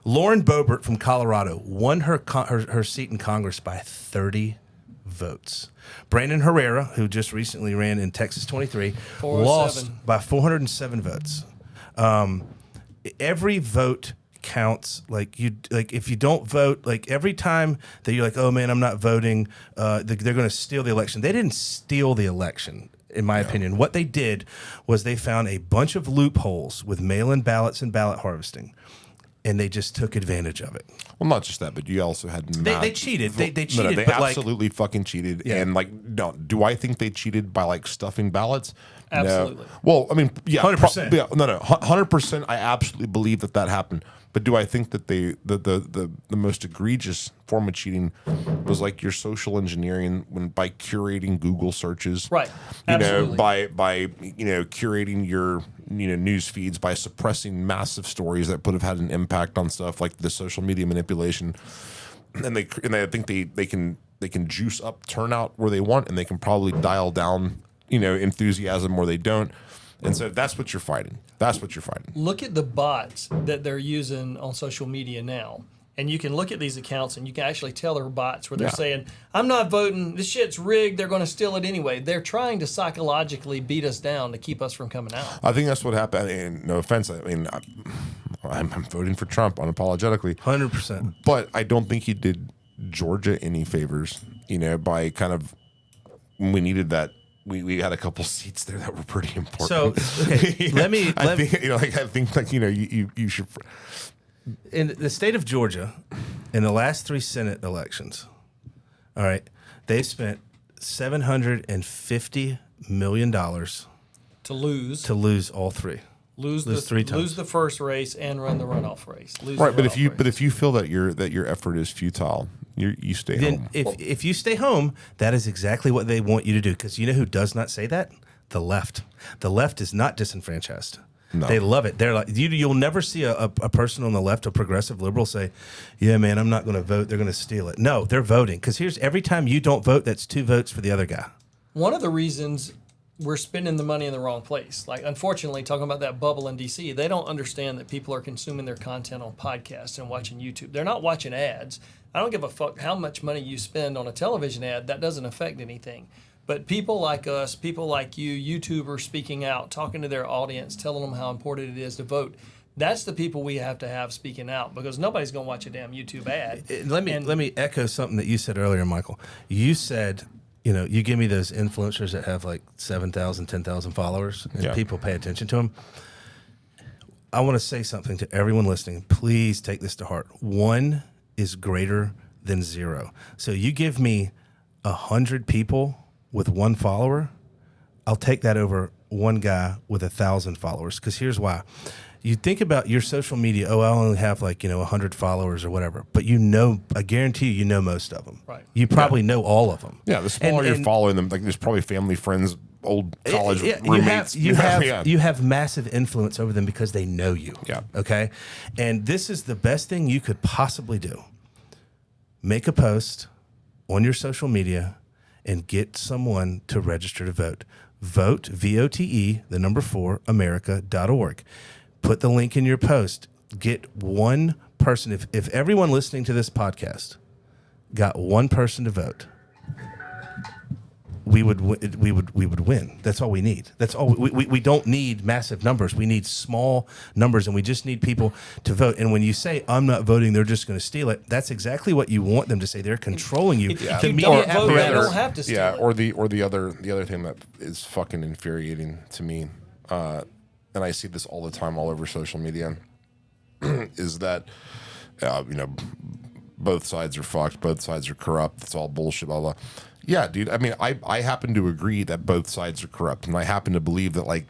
Lauren Boebert from Colorado won her seat in Congress by 30 votes. Brandon Herrera, who just recently ran in Texas 23, lost by 407 votes. Every vote counts. If you don't vote, every time that you're like, oh man, I'm not voting, they're going to steal the election. They didn't steal the election, in my opinion. What they did was they found a bunch of loopholes with mail-in ballots and ballot harvesting, and they just took advantage of it. Well, not just that, but you also had they cheated. They cheated. No, they absolutely fucking cheated. Yeah. And do I think they cheated by stuffing ballots? Absolutely. No. Well, I mean, yeah, 100%. 100%. I absolutely believe that happened. But do I think that the most egregious form of cheating was your social engineering by curating Google searches, right? Absolutely. By curating your news feeds, by suppressing massive stories that would have had an impact on stuff like the social media manipulation, and I think they can juice up turnout where they want, and they can probably dial down enthusiasm where they don't. And so that's what you're fighting. Look at the bots that they're using on social media now. And you can look at these accounts and you can actually tell they're bots where they're saying, I'm not voting, this shit's rigged, they're going to steal it anyway. They're trying to psychologically beat us down to keep us from coming out. I think that's what happened. And no offense, I'm voting for Trump unapologetically. 100%. But I don't think he did Georgia any favors, by kind of, when we needed that. We had a couple seats there that were pretty important. So, okay, I think you should. In the state of Georgia, in the last 3 Senate elections, all right, they spent $750 million to lose all 3. Lose 3 times. Lose the first race and run the runoff race. But if you feel that your effort is futile, you stay home. If you stay home, that is exactly what they want you to do. Because you know who does not say that? The left. The left is not disenfranchised. No. They love it. They're like, you'll never see a person on the left, a progressive liberal, say, yeah, man, I'm not going to vote. They're going to steal it. No, they're voting. Because every time you don't vote, that's 2 votes for the other guy. One of the reasons we're spending the money in the wrong place, like unfortunately, talking about that bubble in DC, they don't understand that people are consuming their content on podcasts and watching YouTube. They're not watching ads. I don't give a fuck how much money you spend on a television ad. That doesn't affect anything. But people like us, people like you, YouTubers speaking out, talking to their audience, telling them how important it is to vote. That's the people we have to have speaking out, because nobody's going to watch a damn YouTube ad. Let me echo something that you said earlier, Michael. You said, you give me those influencers that have like 7,000, 10,000 followers, and people pay attention to them. I want to say something to everyone listening. Please take this to heart. 1 is greater than 0. So you give me 100 people with 1 follower, I'll take that over 1 guy with 1,000 followers. Because here's why. You think about your social media, I only have 100 followers or whatever. But I guarantee you know most of them. Right. You probably know all of them. Yeah, the smaller you're following them, like there's probably family, friends, old college roommates. You have massive influence over them because they know you. Yeah. Okay? And this is the best thing you could possibly do. Make a post on your social media and get someone to register to vote. Vote, VOTE, 4, America.org. Put the link in your post. Get 1 person. If everyone listening to this podcast got 1 person to vote, we would win. That's all we need. That's all. We don't need massive numbers. We need small numbers, and we just need people to vote. And when you say I'm not voting, they're just going to steal it. That's exactly what you want them to say. They're controlling you. If you don't vote, they don't have to steal it. Or the other thing that is fucking infuriating to me, and I see this all the time all over social media, is that both sides are fucked, both sides are corrupt. It's all bullshit. Blah blah. Yeah, dude. I mean, I happen to agree that both sides are corrupt, and I happen to believe that,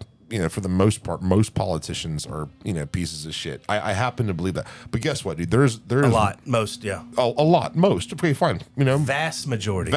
for the most part, most politicians are, pieces of shit. I happen to believe that. But guess what, dude? There's a lot, most, yeah, a lot, most. Okay, fine. Vast majority.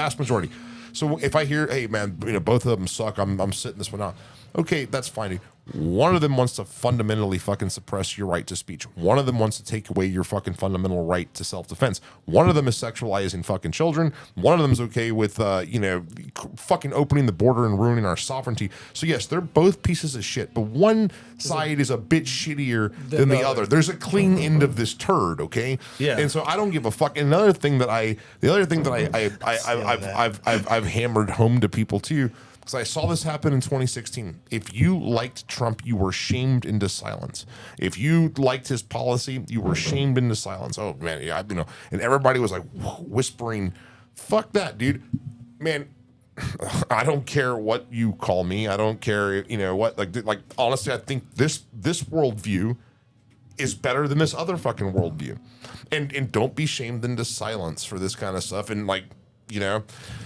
So if I hear, hey man, both of them suck, I'm sitting this one out. Okay, that's fine, dude. One of them wants to fundamentally fucking suppress your right to speech. One of them wants to take away your fucking fundamental right to self-defense. One of them is sexualizing fucking children. One of them is okay with, fucking opening the border and ruining our sovereignty. So yes, they're both pieces of shit, but one side is a bit shittier than the other. There's a clean end of this turd, okay? Yeah. And so I don't give a fuck. And I've hammered home to people too, because I saw this happen in 2016. If you liked Trump, you were shamed into silence. If you liked his policy, you were shamed into silence. Oh man, yeah, and everybody was like whispering, "Fuck that, dude, man." I don't care what you call me. I don't care, what. Like honestly, I think this worldview is better than this other fucking worldview, and don't be shamed into silence for this kind of stuff. And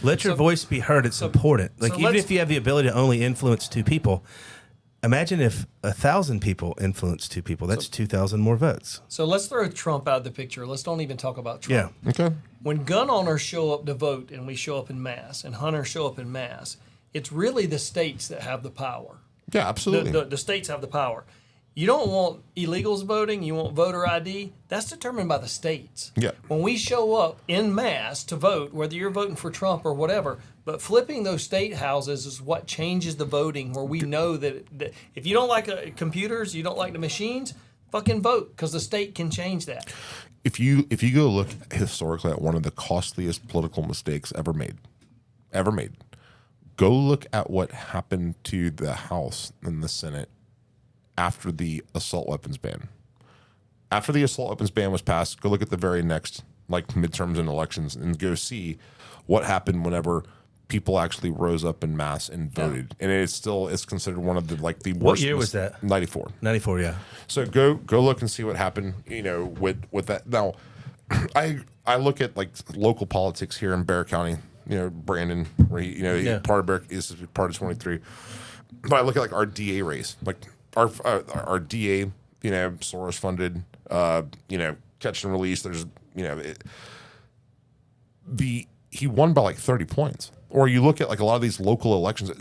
let your voice be heard. It's important. Even if you have the ability to only influence 2 people, imagine if 1,000 people influence 2 people. That's 2,000 more votes. So let's throw Trump out of the picture. Let's don't even talk about Trump. Yeah. Okay. When gun owners show up to vote and we show up in mass and hunters show up in mass, it's really the states that have the power. Yeah, absolutely. The states have the power. You don't want illegals voting. You want voter ID. That's determined by the states. Yeah. When we show up in mass to vote, whether you're voting for Trump or whatever, but flipping those state houses is what changes the voting, where we know that if you don't like computers, you don't like the machines, fucking vote, because the state can change that. If you go look historically at one of the costliest political mistakes ever made, go look at what happened to the House and the Senate after the assault weapons ban. After the assault weapons ban was passed, go look at the very next midterms and elections and go see what happened whenever people actually rose up in mass and voted. And it's considered one of the the worst. What year was that? 94. 94, yeah. So go look and see what happened, with that. Now, I look at local politics here in Bear County, Brandon, where part of Bear is part of 23. But I look at our DA race, our DA, Soros funded, he won by like 30 points. Or you look at like a lot of these local elections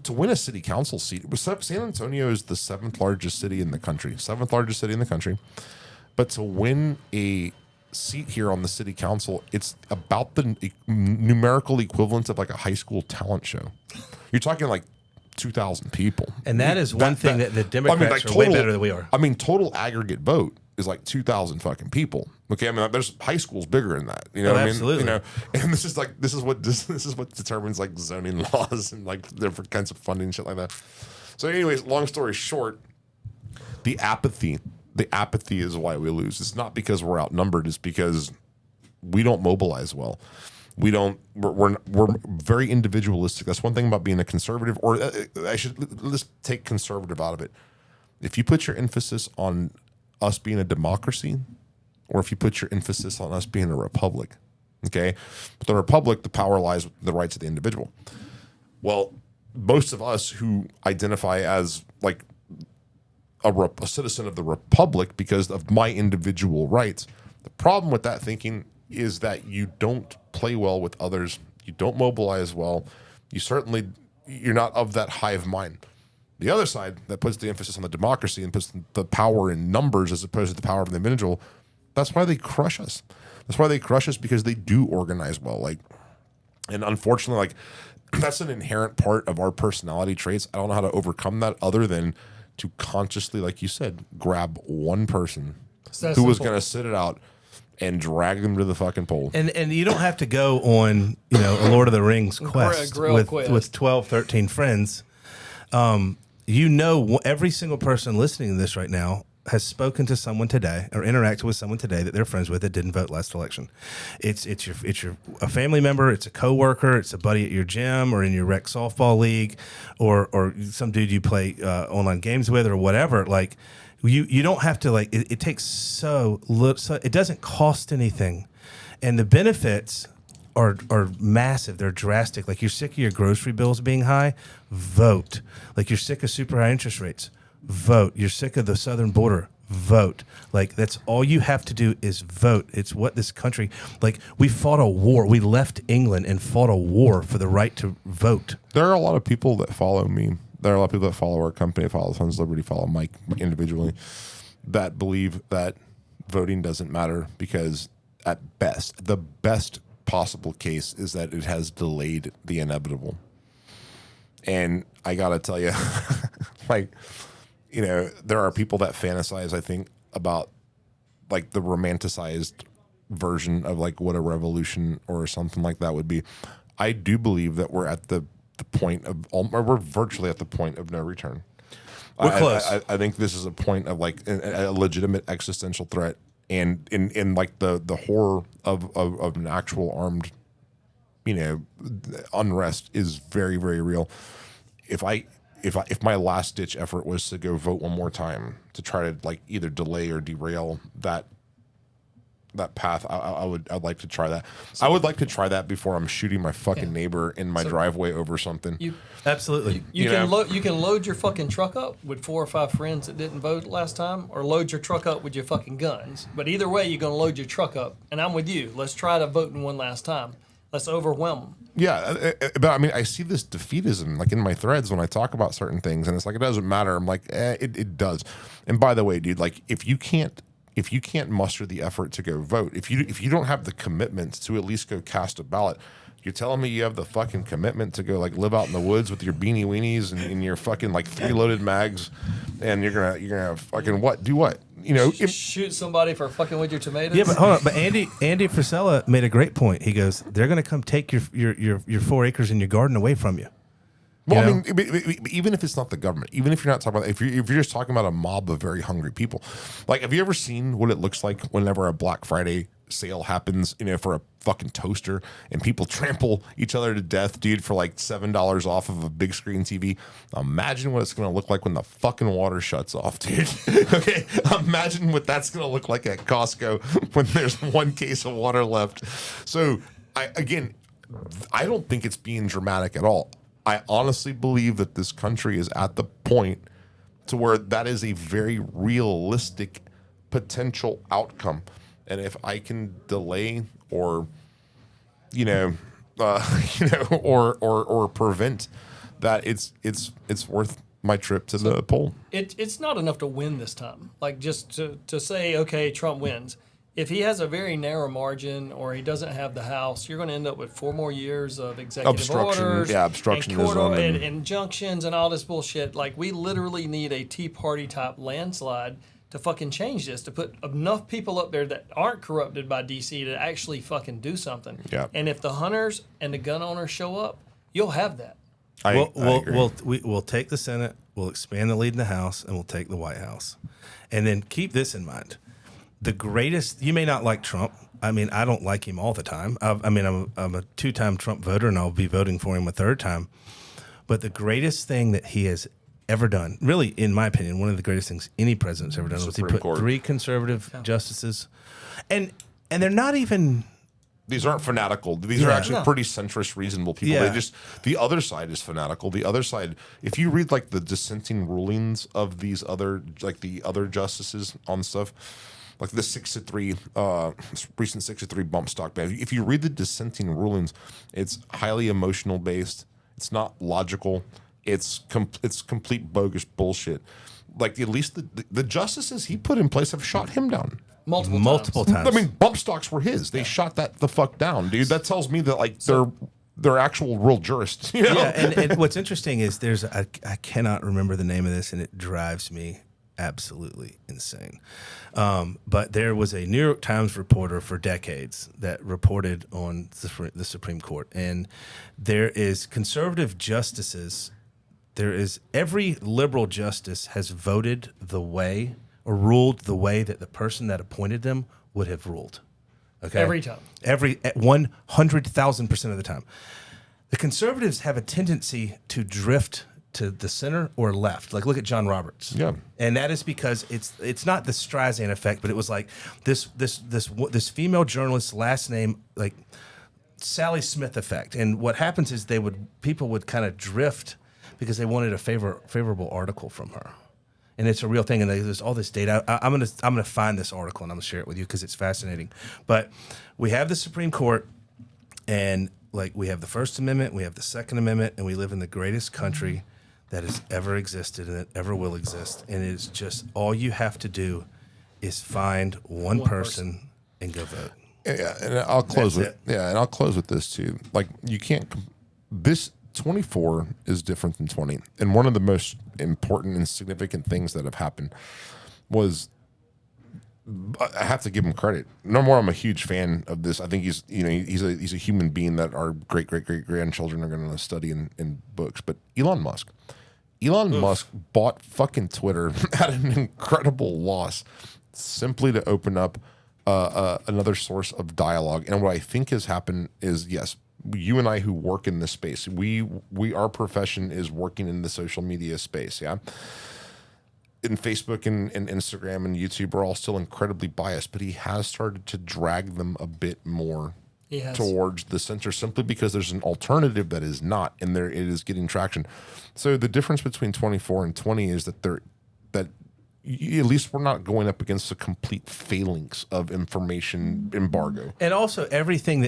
to win a city council seat. San Antonio is the seventh largest city in the country. But to win a seat here on the city council, it's about the numerical equivalent of like a high school talent show. You're talking like 2,000 people. And that is one thing that the Democrats are way better than we are. I mean, total aggregate vote is like 2,000 fucking people. Okay, I mean, there's high schools bigger than that. You know what I mean? Absolutely. You know, and this is what determines like zoning laws and like different kinds of funding and shit like that. So, anyways, long story short, the apathy is why we lose. It's not because we're outnumbered. It's because we don't mobilize well. We're very individualistic. That's one thing about being a conservative, or let's take conservative out of it. If you put your emphasis on us being a democracy, or if you put your emphasis on us being a republic, okay? But the republic, the power lies with the rights of the individual. Well, most of us who identify as like a citizen of the republic because of my individual rights, the problem with that thinking is that you don't play well with others, you don't mobilize well, you're not of that hive mind. The other side that puts the emphasis on the democracy and puts the power in numbers as opposed to the power of the individual, that's why they crush us. That's why they crush us, because they do organize well. Like, and unfortunately, like that's an inherent part of our personality traits. I don't know how to overcome that other than to consciously, like you said, grab one person who was going to sit it out and drag them to the fucking pole. And you don't have to go on, a Lord of the Rings quest with 12, 13 friends. Every single person listening to this right now has spoken to someone today or interacted with someone today that they're friends with that didn't vote last election. It's a family member, it's a coworker, it's a buddy at your gym or in your rec softball league, or some dude you play online games with or whatever. Like you don't have to it takes so little, so it doesn't cost anything, and the benefits are massive. They're drastic. Like, you're sick of your grocery bills being high, vote. Like, you're sick of super high interest rates, vote. You're sick of the southern border, vote. Like, that's all you have to do is vote. It's what this country, like, we fought a war. We left England and fought a war for the right to vote. There are a lot of people that follow me. There are a lot of people that follow our company, follow Sons of Liberty, follow Mike individually, that believe that voting doesn't matter because at best, the best possible case is that it has delayed the inevitable. And I gotta tell you, there are people that fantasize, I think, about like the romanticized version of like what a revolution or something like that would be. I do believe that we're at the point of, or we're virtually at the point of no return. We're close. I think this is a point of like a legitimate existential threat. And in like the horror of an actual armed, unrest is very, very real. If my last ditch effort was to go vote one more time to try to like either delay or derail that path, I'd like to try that. I would like to try that before I'm shooting my fucking neighbor in my driveway over something. Absolutely. You can load your fucking truck up with 4 or 5 friends that didn't vote last time, or load your truck up with your fucking guns. But either way, you're going to load your truck up. And I'm with you. Let's try to vote in one last time. Let's overwhelm them. Yeah, but I mean, I see this defeatism like in my threads when I talk about certain things, and it's like, it doesn't matter. I'm like, it does. And by the way, dude, like if you can't muster the effort to go vote, if you don't have the commitment to at least go cast a ballot, you're telling me you have the fucking commitment to go like live out in the woods with your beanie weenies and your fucking like 3 loaded mags, and you're gonna fucking what? Do what? Shoot somebody for fucking with your tomatoes. Yeah, but hold on. But Andy Frisella made a great point. He goes, they're gonna come take your 4 acres in your garden away from you. Well, I mean, even if it's not the government, even if you're not talking about, if you're just talking about a mob of very hungry people, like, have you ever seen what it looks like whenever a Black Friday sale happens, for a fucking toaster, and people trample each other to death, dude, for like $7 off of a big screen TV? Imagine what it's going to look like when the fucking water shuts off, dude. Okay, imagine what that's going to look like at Costco when there's 1 case of water left. So, I don't think it's being dramatic at all. I honestly believe that this country is at the point to where that is a very realistic potential outcome. And if I can delay or, or prevent that, it's worth my trip to the poll. It's not enough to win this time. Like, just to say, okay, Trump wins. If he has a very narrow margin or he doesn't have the House, you're going to end up with 4 more years of executive orders, obstructionism, and injunctions and all this bullshit. Like, we literally need a Tea Party type landslide to fucking change this, to put enough people up there that aren't corrupted by DC to actually fucking do something. Yeah. And if the hunters and the gun owners show up, you'll have that. We'll take the Senate, we'll expand the lead in the House, and we'll take the White House. And then keep this in mind. The greatest, you may not like Trump. I mean, I don't like him all the time. I'm a 2-time Trump voter, and I'll be voting for him a 3rd time. But the greatest thing that he has ever done, really, in my opinion, one of the greatest things any president's ever done, was he put 3 conservative justices. And they're not even... These aren't fanatical. These are actually pretty centrist, reasonable people. Yeah. The other side is fanatical. The other side, if you read like the dissenting rulings of these other, like the other justices on stuff, like the 6-3, recent 6-3 bump stock ban. If you read the dissenting rulings, it's highly emotional based. It's not logical. It's complete bogus bullshit. Like, at least the justices he put in place have shot him down. Multiple times. I mean, bump stocks were his. They shot that the fuck down, dude. That tells me that like they're actual real jurists. You know? Yeah, and what's interesting is I cannot remember the name of this, and it drives me absolutely insane. But there was a New York Times reporter for decades that reported on the Supreme Court, and there is conservative justices. There is every liberal justice has voted the way or ruled the way that the person that appointed them would have ruled. Okay, Every time. 100,000% of the time. The conservatives have a tendency to drift to the center or left. Like, look at John Roberts. Yeah. And that is because it's not the Streisand effect, but it was like this female journalist's last name, like Sally Smith effect. And what happens is people would kind of drift because they wanted a favorable article from her. And it's a real thing, and there's all this data. I'm gonna find this article and I'm gonna share it with you because it's fascinating. But we have the Supreme Court, and like we have the First Amendment, we have the Second Amendment, and we live in the greatest country that has ever existed and that ever will exist. And it's just all you have to do is find one person and go vote. Yeah, and I'll close with this too. Like, you can't. This 24 is different than 20, and one of the most important and significant things that have happened was, I have to give him credit. No more, I'm a huge fan of this. I think he's a human being that our great grandchildren are going to study in books. But Elon Musk bought fucking Twitter at an incredible loss simply to open up another source of dialogue. And what I think has happened is, yes, you and I who work in this space, our profession is working in the social media space, yeah? In Facebook and Instagram and YouTube, we're all still incredibly biased, but he has started to drag them a bit more towards the center, simply because there's an alternative that is not, and it is getting traction. So the difference between 24 and 20 is that at least we're not going up against the complete failings of information embargo. And also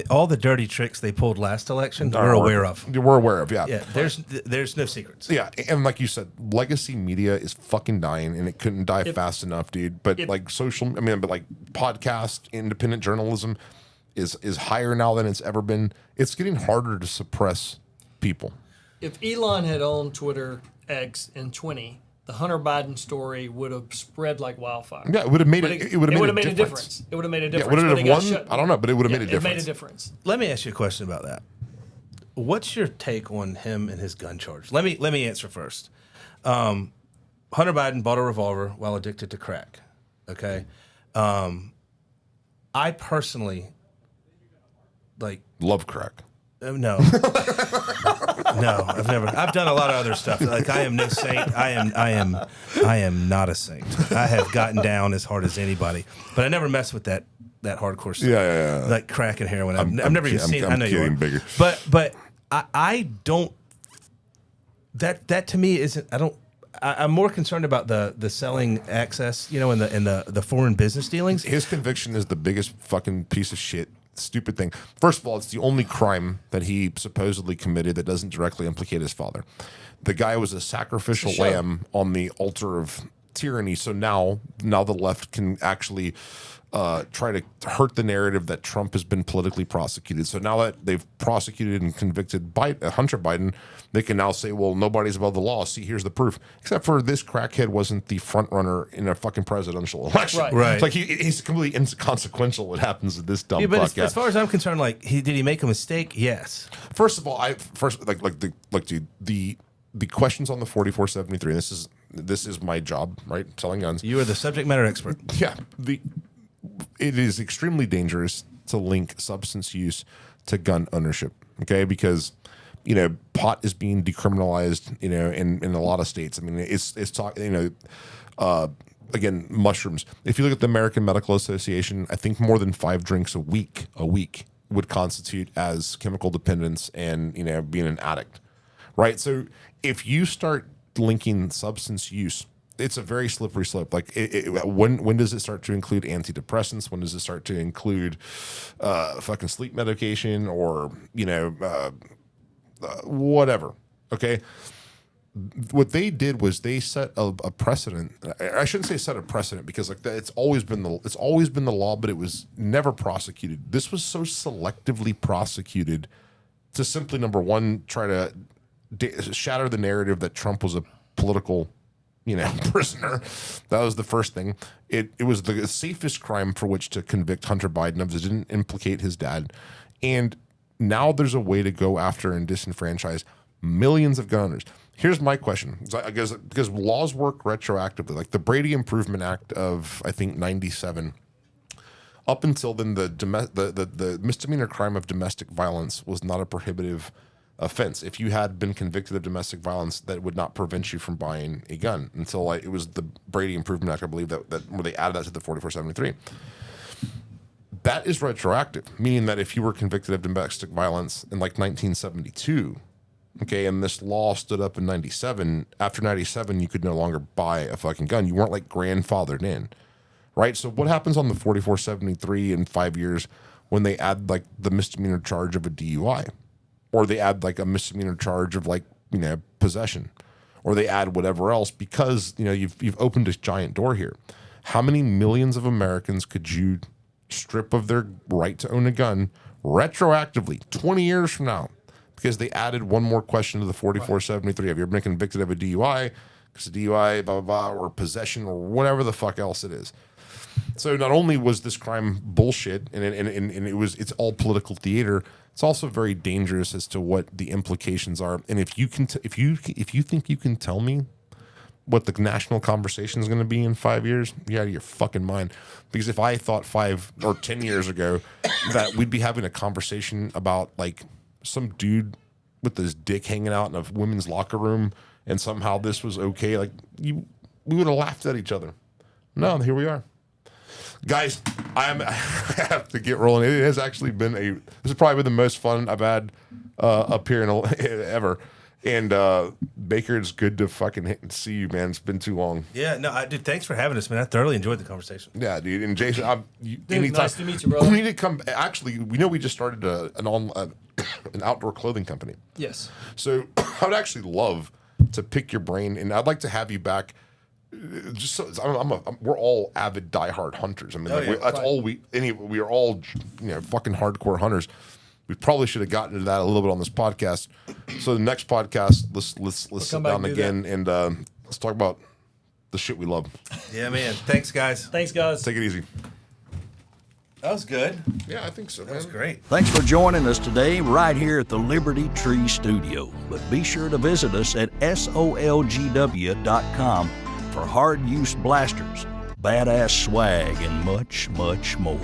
all the dirty tricks they pulled last election, we're aware of. We're aware of, yeah. Yeah, there's no secrets. Yeah, and like you said, legacy media is fucking dying, and it couldn't die fast enough, dude. But podcast, independent journalism is higher now than it's ever been. It's getting harder to suppress people. If Elon had owned Twitter X in 20, the Hunter Biden story would have spread like wildfire. Yeah, it would have made a difference. It would have made a difference. Yeah, would it have won? I don't know, but it would have made a difference. It made a difference. Let me ask you a question about that. What's your take on him and his gun charge? Let me answer first. Hunter Biden bought a revolver while addicted to crack. Okay, I personally love crack. No. No, I've never. I've done a lot of other stuff. Like, I am no saint. I am not a saint. I have gotten down as hard as anybody, but I never mess with that hardcore stuff. Yeah. Like crack and heroin. I've never even seen. I know you are. Bigger. But I don't. That to me isn't. I don't. I'm more concerned about the selling access, and the foreign business dealings. His conviction is the biggest fucking piece of shit stupid thing. First of all, it's the only crime that he supposedly committed that doesn't directly implicate his father. The guy was a sacrificial lamb on the altar of tyranny. So now the left can actually try to hurt the narrative that Trump has been politically prosecuted. So now that they've prosecuted and convicted Hunter Biden, they can now say, well, nobody's above the law. See, here's the proof. Except for this crackhead wasn't the front runner in a fucking presidential election. Right. It's like he's completely inconsequential what happens to this dumb fuck. As far as I'm concerned, like, did he make a mistake? Yes. First of all, the questions on the 4473. This is my job, right? Selling guns. You are the subject matter expert. Yeah. It is extremely dangerous to link substance use to gun ownership. Okay, because pot is being decriminalized. In a lot of states. I mean, it's again, mushrooms. If you look at the American Medical Association, I think more than 5 drinks a week would constitute as chemical dependence and being an addict. Right. So if you start linking substance use, it's a very slippery slope. Like, when does it start to include antidepressants? When does it start to include fucking sleep medication or whatever? Okay. What they did was they set a precedent. I shouldn't say set a precedent because it's always been the law, but it was never prosecuted. This was so selectively prosecuted to simply, number one, try to shatter the narrative that Trump was a political, prisoner. That was the first thing. It was the safest crime for which to convict Hunter Biden of. It didn't implicate his dad, and now there's a way to go after and disenfranchise millions of gun owners. Here's my question: because laws work retroactively, like the Brady Improvement Act of I think '97. Up until then, the misdemeanor crime of domestic violence was not a prohibitive offense. If you had been convicted of domestic violence, that would not prevent you from buying a gun until it was the Brady Improvement Act, I believe, that where they added that to the 4473. That is retroactive, meaning that if you were convicted of domestic violence in 1972, okay, and this law stood up in 97, after 97, you could no longer buy a fucking gun. You weren't grandfathered in, right? So what happens on the 4473 in 5 years when they add the misdemeanor charge of a DUI? Or they add a misdemeanor charge of possession, or they add whatever else because you've opened a giant door here. How many millions of Americans could you strip of their right to own a gun retroactively 20 years from now because they added one more question to the 4473? Have you ever been convicted of a DUI? Because DUI, blah blah blah, or possession, or whatever the fuck else it is. So not only was this crime bullshit, and it's all political theater. It's also very dangerous as to what the implications are. And if you think you can tell me what the national conversation is going to be in 5 years, you're out of your fucking mind. Because if I thought 5 or 10 years ago that we'd be having a conversation about some dude with his dick hanging out in a women's locker room and somehow this was okay, we would have laughed at each other. No, here we are. Guys, I have to get rolling. It has actually been this has probably been the most fun I've had up here ever. And Baker, it's good to fucking see you, man. It's been too long. Yeah, no, dude, thanks for having us, man. I thoroughly enjoyed the conversation. Yeah, dude. And Jason, nice to meet you, brother. We need to come. Actually, we just started an outdoor clothing company. Yes. So I would actually love to pick your brain, and I'd like to have you back. Just so we're all avid diehard hunters. I mean, that's all we are all fucking hardcore hunters. We probably should have gotten into that a little bit on this podcast. So the next podcast, let's sit down again and let's talk about the shit we love. Yeah, man. Thanks, guys. Thanks, guys. Take it easy. That was good. Yeah, I think so, man. That was great. Thanks for joining us today right here at the Liberty Tree Studio. But be sure to visit us at solgw.com for hard use blasters, badass swag, and much, much more.